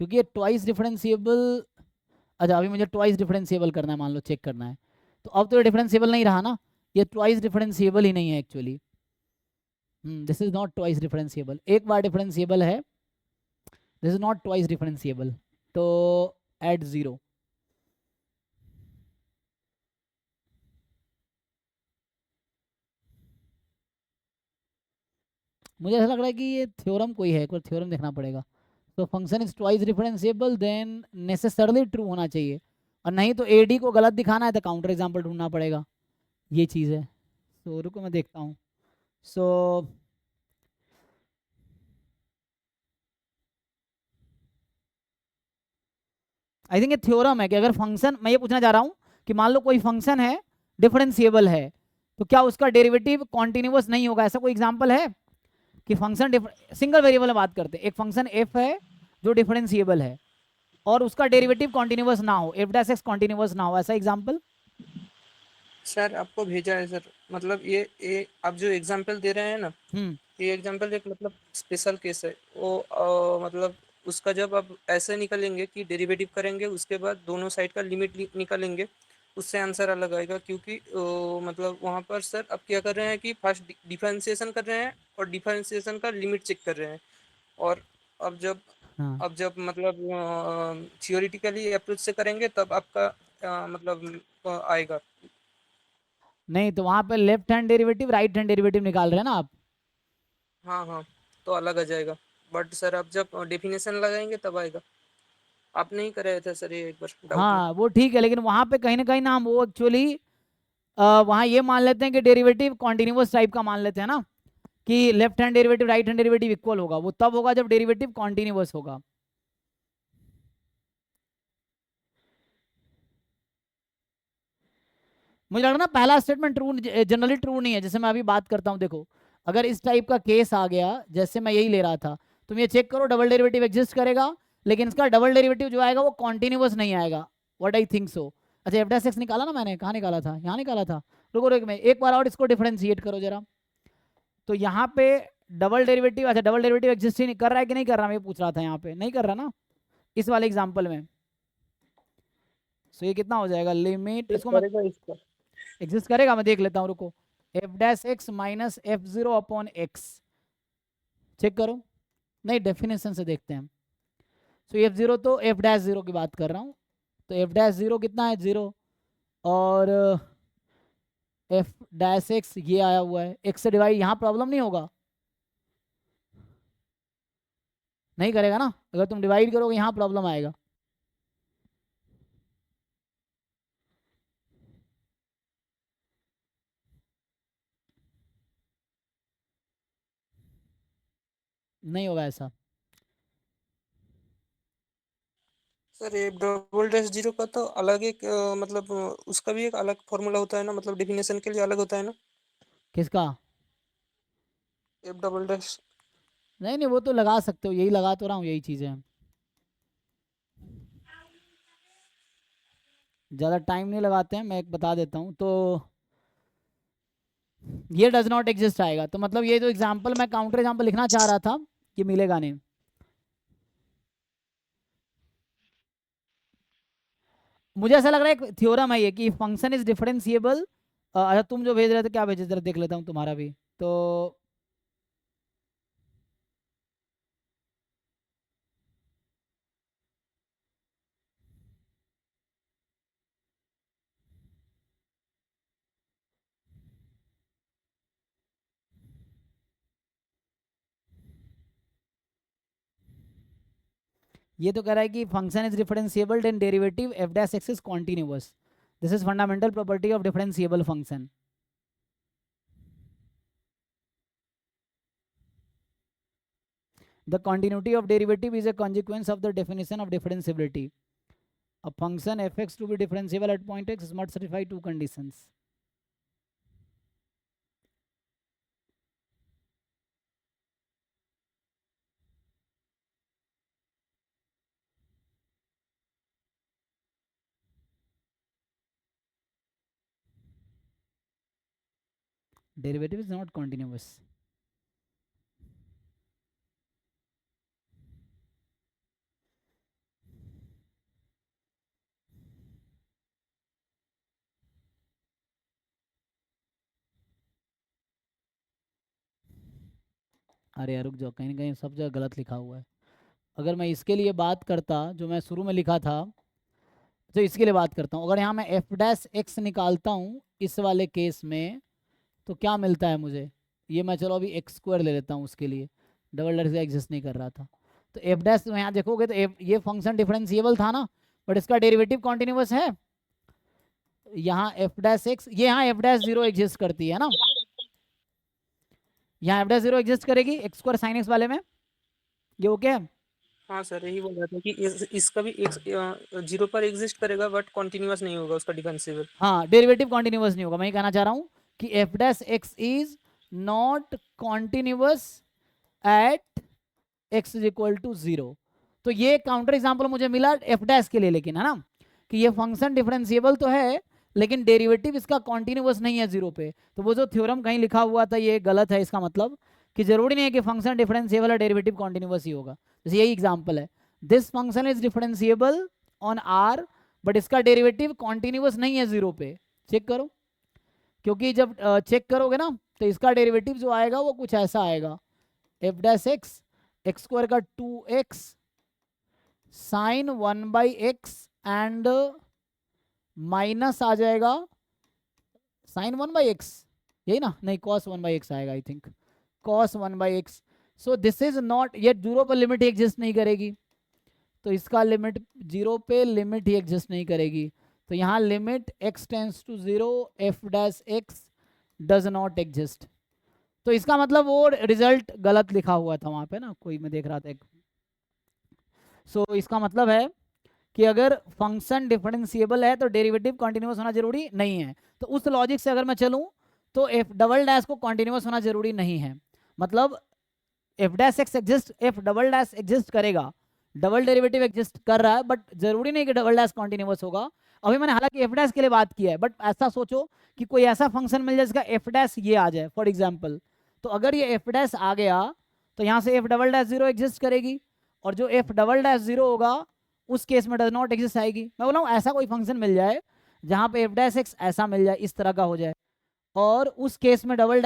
क्योंकि ये ट्वाइस डिफरेंशिएबल। अच्छा अभी मुझे ट्वाइस डिफरेंशिएबल करना है, मान लो चेक करना है, तो अब तो ये डिफरेंशिएबल नहीं रहा ना, ये ट्वाइस डिफरेंशिएबल ही नहीं है actually. This is not twice differentiable, एक बार डिफरेंशिएबल है, this is not twice differentiable. तो एट 0, मुझे ऐसा लग रहा है कि ये थ्योरम कोई है, कोई थ्योरम देखना पड़ेगा। तो function is twice differentiable then necessarily true होना चाहिए, और नहीं तो एडी को गलत दिखाना है तो काउंटर एग्जांपल ढूंढना पड़ेगा, ये चीज़ है। सो रुको मैं देखता हूँ। सो आई थिंक ये थ्योरम है कि अगर फंक्शन, मैं ये पूछना चाह रहा हूँ कि मान लो कोई फंक्शन है डिफरेंशिएबल है, तो क्या उसका डेरिवेटिव कॉन्टिन्यूअस नहीं होगा? ऐसा कोई एग्जांपल है कि फंक्शन सिंगल वेरिएबल में बात करते हैं, एक फंक्शन एफ है जो डिफरेंशिएबल है और उसका डेरिवेटिव कॉन्टिन्यूअस ना हो, एफ डैश एक्स कॉन्टिन्यूअस ना हो, ऐसा एग्जांपल? सर आपको भेजा है सर, मतलब ये आप जो एग्जांपल दे रहे हैं ना, ये एग्जांपल एक मतलब स्पेशल केस है वो, मतलब उसका जब आप ऐसे निकालेंगे कि डेरिवेटिव करेंगे उसके बाद दोनों साइड का लिमिट निकालेंगे, उससे आंसर अलग आएगा। क्योंकि मतलब वहाँ पर सर आप क्या कर रहे हैं कि फर्स्ट डिफरेंशिएशन कर रहे हैं और डिफरेंशिएशन का लिमिट चेक कर रहे हैं, और अब जब हाँ मतलब थियोरिटिकली अप्रोच से करेंगे तब आपका मतलब आएगा। नहीं, तो वहां पे left hand derivative right hand derivative निकाल रहे हैं ना आप? हाँ हाँ, तो अलग आ जाएगा, बट सर आप जब डेफिनेशन लगाएंगे तब आएगा। आप नहीं कर रहे थे सर ये एक बार डाउट में? हाँ वो ठीक है, लेकिन वहां पे कहीं ना हम वो एक्चुअली वहाँ ये मान लेते हैं कि डेरिवेटिव कॉन्टिन्यूअस टाइप का मान लेते हैं ना, कि left hand derivative right hand derivative equal होगा, वो तब होगा जब डेरिवेटिव कॉन्टिन्यूअस होगा। मुझे लग रहा है ना पहला स्टेटमेंट ट्रू, जनरली ट्रू नहीं है, जैसे मैं अभी बात करता हूँ, देखो अगर इस टाइप का केस आ गया, जैसे मैं यही ले रहा था, तुम ये चेक करो डबल डेरिवेटिव एग्जिस्ट करेगा, लेकिन इसका डबल डेरिवेटिव जो आएगा वो कॉन्टिन्यूअस नहीं आएगा, व्हाट आई थिंक सो। अच्छा एफ डैश एक्स निकाला ना मैंने, कहाँ निकाला था? यहाँ निकाला था। रुको रुको, मैं एक बार और इसको डिफरेंशिएट करो जरा। तो यहाँ पे डबल डेरिवेटिव, अच्छा डबल डेरिवेटिव एग्जिस्ट ही नहीं कर रहा है कि नहीं कर रहा, मैं पूछ रहा था, यहाँ पे नहीं कर रहा ना इस वाले एग्जाम्पल में। सो ये कितना हो जाएगा, लिमिट इसको मैं इसका एग्जिस्ट करेगा, मैं देख लेता हूँ, रुको। F dash X minus F zero upon X, check करो, नहीं डेफिनेशन से देखते हैं। सो एफ जीरो तो एफ डैश जीरो की बात कर रहा हूँ, तो एफ डैश जीरो कितना है, 0, और एफ डैश एक्स ये आया हुआ है, एक्स से डिवाइड, यहाँ प्रॉब्लम नहीं होगा, नहीं करेगा ना, अगर तुम डिवाइड करोगे यहाँ प्रॉब्लम आएगा। नहीं होगा ऐसा। सर ये डबल डैश जीरो का तो अलग एक मतलब उसका भी एक अलग फॉर्मूला होता है ना, मतलब डेफिनेशन के लिए अलग होता है ना किसका? F double dash? नहीं नहीं वो तो लगा सकते हो, यही लगा तो रहा हूँ, यही चीज़ें हैं, ज़्यादा टाइम नहीं लगाते हैं, मैं एक बता देता हूँ। तो ये डज नॉट एग्जिस्ट आएगा, तो मतलब ये जो एग्जांपल मैं काउंटर एग्जांपल लिखना चाह रहा था ये मिलेगा नहीं। मुझे ऐसा लग रहा है एक थ्योरम है ये कि फंक्शन इज डिफरेंशिएबल। अच्छा तुम जो भेज रहे थे क्या भेजे, जरा देख लेता हूँ तुम्हारा भी। तो ये तो कह रहा है कि function is differentiable then derivative F dash x is continuous, this is fundamental property of differentiable function. The continuity of derivative is a consequence of the definition of differentiability. A function fx to be differentiable at point x must satisfy two conditions. Derivative is not continuous. अरे यार रुक जाओ, कहीं ना कहीं सब जगह गलत लिखा हुआ है. अगर मैं इसके लिए बात करता जो मैं शुरू में लिखा था, तो इसके लिए बात करता हूँ. अगर यहाँ मैं एफ डैश एक्स निकालता हूँ इस वाले केस में, तो क्या मिलता है मुझे? ये मैं चलो अभी एक्स स्क्वायर ले लेता हूँ उसके लिए, डबल डैश एग्जिस्ट नहीं कर रहा था. तो एफ डैश यहाँ देखोगे तो ये फंक्शन डिफरेंशिएबल था ना, बट इसका डेरिवेटिव कॉन्टिन्यूअस है. यहाँ एफ डैश एक्स, ये यहाँ एफ डैश जीरो एग्जिस्ट करती है ना, यहाँ एफ डैश जीरो एग्जिस्ट करेगी एक्स स्क्वायर साइन एक्स वाले में. ये ओके है? हाँ सर, यही बोल रहा था कि इसका भी एक्स जीरो पर एग्जिस्ट करेगा बट कॉन्टिन्यूअस नहीं होगा उसका डिफरेंशिएबल. हाँ, डेरिवेटिव कॉन्टिन्यूअस नहीं होगा. मैं ये कहना चाह रहा हूँ कि F dash x is not continuous at x is equal to zero. तो ये काउंटर एग्जाम्पल मुझे मिला एफ डैश के लिए, लेकिन है ना कि ये फंक्शन डिफरेंशिएबल तो है लेकिन डेरिवेटिव इसका कॉन्टिन्यूअस नहीं है जीरो पे. तो वो जो थ्योरम कहीं लिखा हुआ था ये गलत है. इसका मतलब कि जरूरी नहीं है कि फंक्शन डिफरेंशिएबल है डेरिवेटिव कॉन्टिन्यूअस ही होगा. जैसे यही एग्जाम्पल है, this function is differentiable on R but इसका डेरिवेटिव कॉन्टिन्यूअस नहीं है जीरो पे. चेक करो, क्योंकि जब चेक करोगे ना तो इसका डेरिवेटिव जो आएगा वो कुछ ऐसा आएगा, F dash x x square का 2x sign 1/x and minus आ जाएगा साइन 1/x, यही ना? नहीं, cos 1/x आएगा I think, cos 1/x. So this is not, ये जीरो पर लिमिट ही एग्जिस्ट नहीं करेगी, तो इसका लिमिट जीरो पे लिमिट ही एग्जिस्ट नहीं करेगी. तो यहाँ limit x tends to zero f dash x does not exist. तो इसका मतलब वो रिजल्ट गलत लिखा हुआ था वहां पे ना, कोई मैं देख रहा था एक. सो इसका मतलब है कि अगर फंक्शन डिफरेंशिएबल है तो डेरिवेटिव कॉन्टिन्यूअस होना जरूरी नहीं है. तो उस लॉजिक से अगर मैं चलूं तो एफ डबल डैश को कॉन्टिन्यूअस होना जरूरी नहीं है. मतलब F dash x exist, F double dash exist करेगा, डबल डेरिवेटिव एग्जिस्ट कर रहा है, बट जरूरी नहीं कि डबल डैश कॉन्टिन्यूअस होगा. अभी मैंने हालांकि एफ डैश के लिए बात की है, बट ऐसा सोचो कि कोई ऐसा फंक्शन मिल जाए जिसका एफ डैश ये आ जाए फॉर एग्जाम्पल. तो अगर ये एफ डैश आ गया तो यहाँ से F double dash zero exist करेगी, और जो एफ डबल डैश जीरो होगा उस केस में डज नॉट एग्जिस्ट आएगी. मैं बोला हूँ ऐसा कोई फंक्शन मिल जाए जहाँ पे एफ डैश एक्स ऐसा मिल जाए, इस तरह का हो जाए, और उस केस में डबल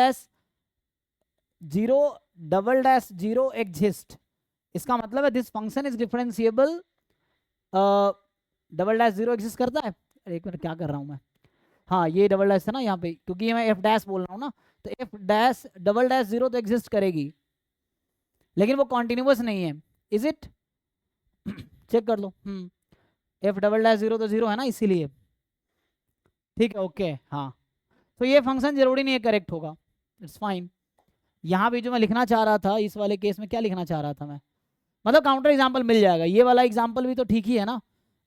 डैश जीरो एग्जिस्ट. इसका मतलब है this function is differentiable. Double dash zero exist करता है. एक मिनट, क्या कर रहा हूँ मैं? हाँ, ये डबल डैश है ना यहाँ पे, क्योंकि ये मैं एफ डैश बोल रहा हूँ ना, तो F dash double dash zero तो एग्जिस्ट करेगी लेकिन वो कॉन्टिन्यूअस नहीं है. Is it? चेक कर लो. एफ डबल डैश जीरो तो जीरो है ना, इसीलिए. ठीक है, ओके. हाँ, तो ये फंक्शन जरूरी नहीं है करेक्ट होगा, इट्स फाइन. यहाँ भी जो मैं लिखना चाह रहा था इस वाले केस में, क्या लिखना चाह रहा था मैं, मतलब काउंटर एग्जाम्पल मिल जाएगा. ये वाला एग्जाम्पल भी तो ठीक ही है ना.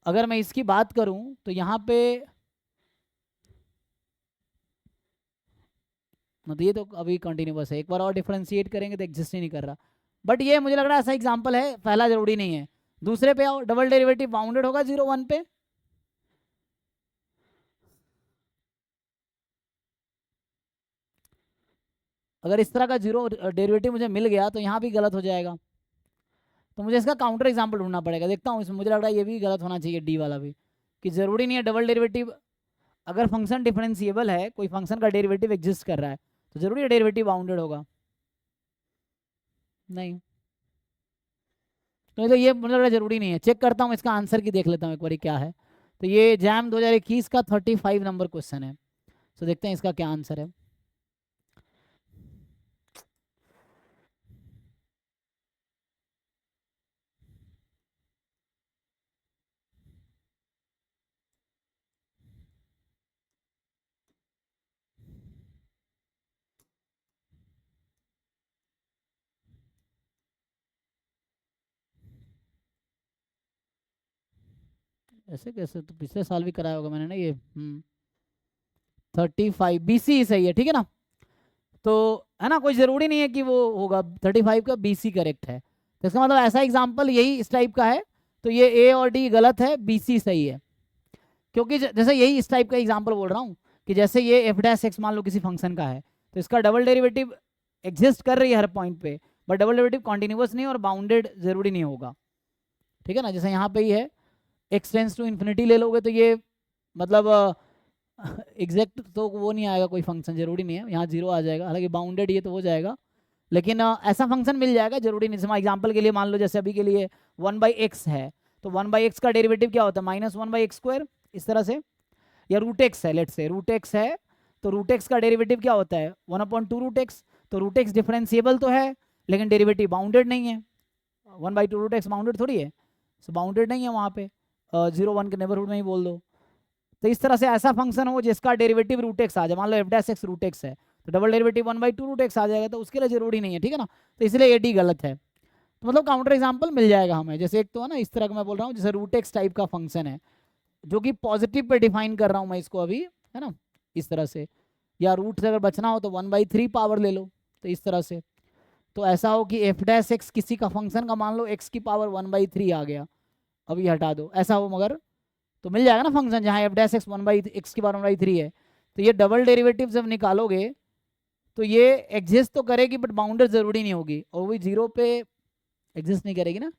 अगर मैं इसकी बात करूं तो यहाँ पे मतलब ये तो अभी कंटिन्यूअस है, एक बार और डिफरेंशिएट करेंगे तो एग्जिस्ट ही नहीं कर रहा. बट ये मुझे लग रहा है ऐसा एग्जाम्पल है, पहला जरूरी नहीं है. दूसरे पे आओ, डबल डेरिवेटिव बाउंडेड होगा 0 1 पे. अगर इस तरह का जीरो डेरिवेटिव मुझे मिल गया तो यहाँ भी गलत हो जाएगा. तो मुझे इसका काउंटर एग्जाम्पल ढूंढना पड़ेगा. देखता हूँ इसमें, मुझे लग रहा है ये भी गलत होना चाहिए, डी वाला भी, कि जरूरी नहीं है डबल डेरिवेटिव. अगर फंक्शन डिफरेंशिएबल है, कोई फंक्शन का डेरिवेटिव एग्जिस्ट कर रहा है, तो जरूरी है डेरिवेटिव बाउंडेड होगा? नहीं. तो ये मुझे लग रहा है जरूरी नहीं है. चेक करता हूँ इसका आंसर की, देख लेता हूँ एक बार क्या है. तो ये जैम 2021 का 35 नंबर क्वेश्चन है. तो देखते हैं इसका क्या आंसर है. ऐसे कैसे, तो पिछले साल भी कराया होगा मैंने ना ये। 35 BC सही है, ठीक है ना। तो है ना, कोई ज़रूरी नहीं है कि वो होगा 35 का BC करेक्ट है, तो इसका मतलब ऐसा एग्जाम्पल यही इस टाइप का है, तो ये A और D गलत है, BC सही है। क्योंकि जैसे यही इस टाइप का एग्जाम्पल बोल रहा हूँ कि जैसे ये एफ डैश एक्स मान लो किसी फंक्शन का है, तो इसका डबल डेरिवेटिव एग्जिस्ट कर रही है हर पॉइंट पे, बट डबल डेरिवेटिव कॉन्टिन्यूस नहीं और बाउंडेड जरूरी नहीं होगा, ठीक है ना। जैसे यहाँ पे ही है एक्स टेंस टू इन्फिनिटी ले लोगे तो ये मतलब एग्जैक्ट तो वो नहीं आएगा, कोई फंक्शन जरूरी नहीं है, यहाँ 0 आ जाएगा, हालांकि बाउंडेड ये तो हो जाएगा, लेकिन ऐसा फंक्शन मिल जाएगा, जरूरी नहीं। जैसे एग्जाम्पल के लिए मान लो जैसे अभी के लिए 1/x है, तो 1/x का डेरिवेटिव क्या होता है, -1/x², इस तरह से। या √x है, लेट्स से √x है, तो √x का डेरिवेटिव क्या होता है 1/2√x, तो √x डिफरेंशिएबल तो है लेकिन डेरिवेटिव बाउंडेड नहीं है, 1/2√x बाउंडेड थोड़ी है, सो बाउंडेड नहीं है वहाँ पे, 0 1 के नेबरहुड में ही बोल दो। तो इस तरह से ऐसा फंक्शन हो जिसका डेरिवेटिव √x आ जाए, मान लो f'(x) √x है, तो डबल डेरिवेटिव 1/2√x आ जाएगा, तो उसके लिए जरूरी नहीं है, ठीक है ना। तो इसलिए AD गलत है, तो मतलब काउंटर एग्जाम्पल मिल जाएगा हमें। जैसे एक तो है ना इस तरह का मैं बोल रहा हूँ, जैसे √x टाइप का फंक्शन है जो कि पॉजिटिव पे डिफाइन कर रहा हूँ मैं इसको अभी, है ना, इस तरह से। या रूट से अगर बचना हो तो 1/3 पावर ले लो, तो इस तरह से। तो ऐसा हो कि f'(x) किसी का फंक्शन का मान लो x की पावर 1/3 आ गया, अब ये हटा दो, ऐसा हो मगर तो मिल जाएगा ना फंक्शन जहाँ f'(x) 1/x की पावर 1/3 है। तो ये डबल डेरिवेटिव जब निकालोगे तो ये एग्जिस्ट तो करेगी बट बाउंडर जरूरी नहीं होगी, और वही 0 पे एग्जिस्ट नहीं करेगी ना,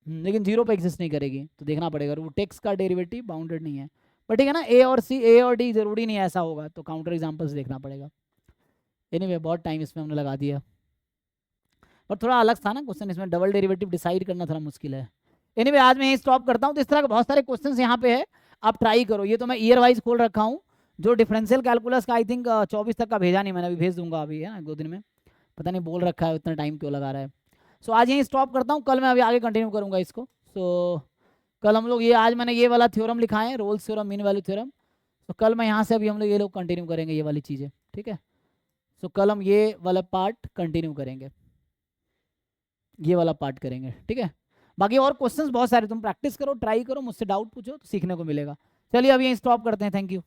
लेकिन 0 पे एग्जिस्ट नहीं करेगी, तो देखना पड़ेगा √x का डेरिवेटिव बाउंडेड नहीं है। पर ठीक है ना, A और D जरूरी नहीं ऐसा होगा, तो काउंटर एग्जांपल्स देखना पड़ेगा। एनीवे बहुत टाइम इसमें हमने लगा दिया, और थोड़ा अलग था ना क्वेश्चन, इसमें डबल डेरिवेटिव डिसाइड करना थोड़ा मुश्किल है। एनीवे आज मैं यही स्टॉप करता हूँ। तो इस तरह के बहुत सारे क्वेश्चन यहाँ पे है, आप ट्राई करो। ये तो मैं ईयर वाइज खोल रखा हूँ, जो डिफरेंशियल कैलकुलस का आई थिंक 24 तक का भेजा नहीं मैंने, अभी भेज दूंगा अभी, है ना 2 दिन में, पता नहीं बोल रखा है उतना टाइम क्यों लगा रहा है। सो आज यहीं स्टॉप करता हूँ, कल मैं अभी आगे कंटिन्यू करूँगा इसको। सो कल हम लोग ये, आज मैंने ये वाला थ्योरम लिखा है, Rolle's theorem, mean value theorem, तो कल मैं यहाँ से अभी हम लोग ये लोग कंटिन्यू करेंगे ये वाली चीज़ें, ठीक है। सो कल हम ये वाला पार्ट कंटिन्यू करेंगे, ये वाला पार्ट करेंगे, ठीक है। बाकी और क्वेश्चंस बहुत सारे, तुम प्रैक्टिस करो, ट्राई करो, मुझसे डाउट पूछो तो सीखने को मिलेगा। चलिए अभी यहीं स्टॉप करते हैं, थैंक यू।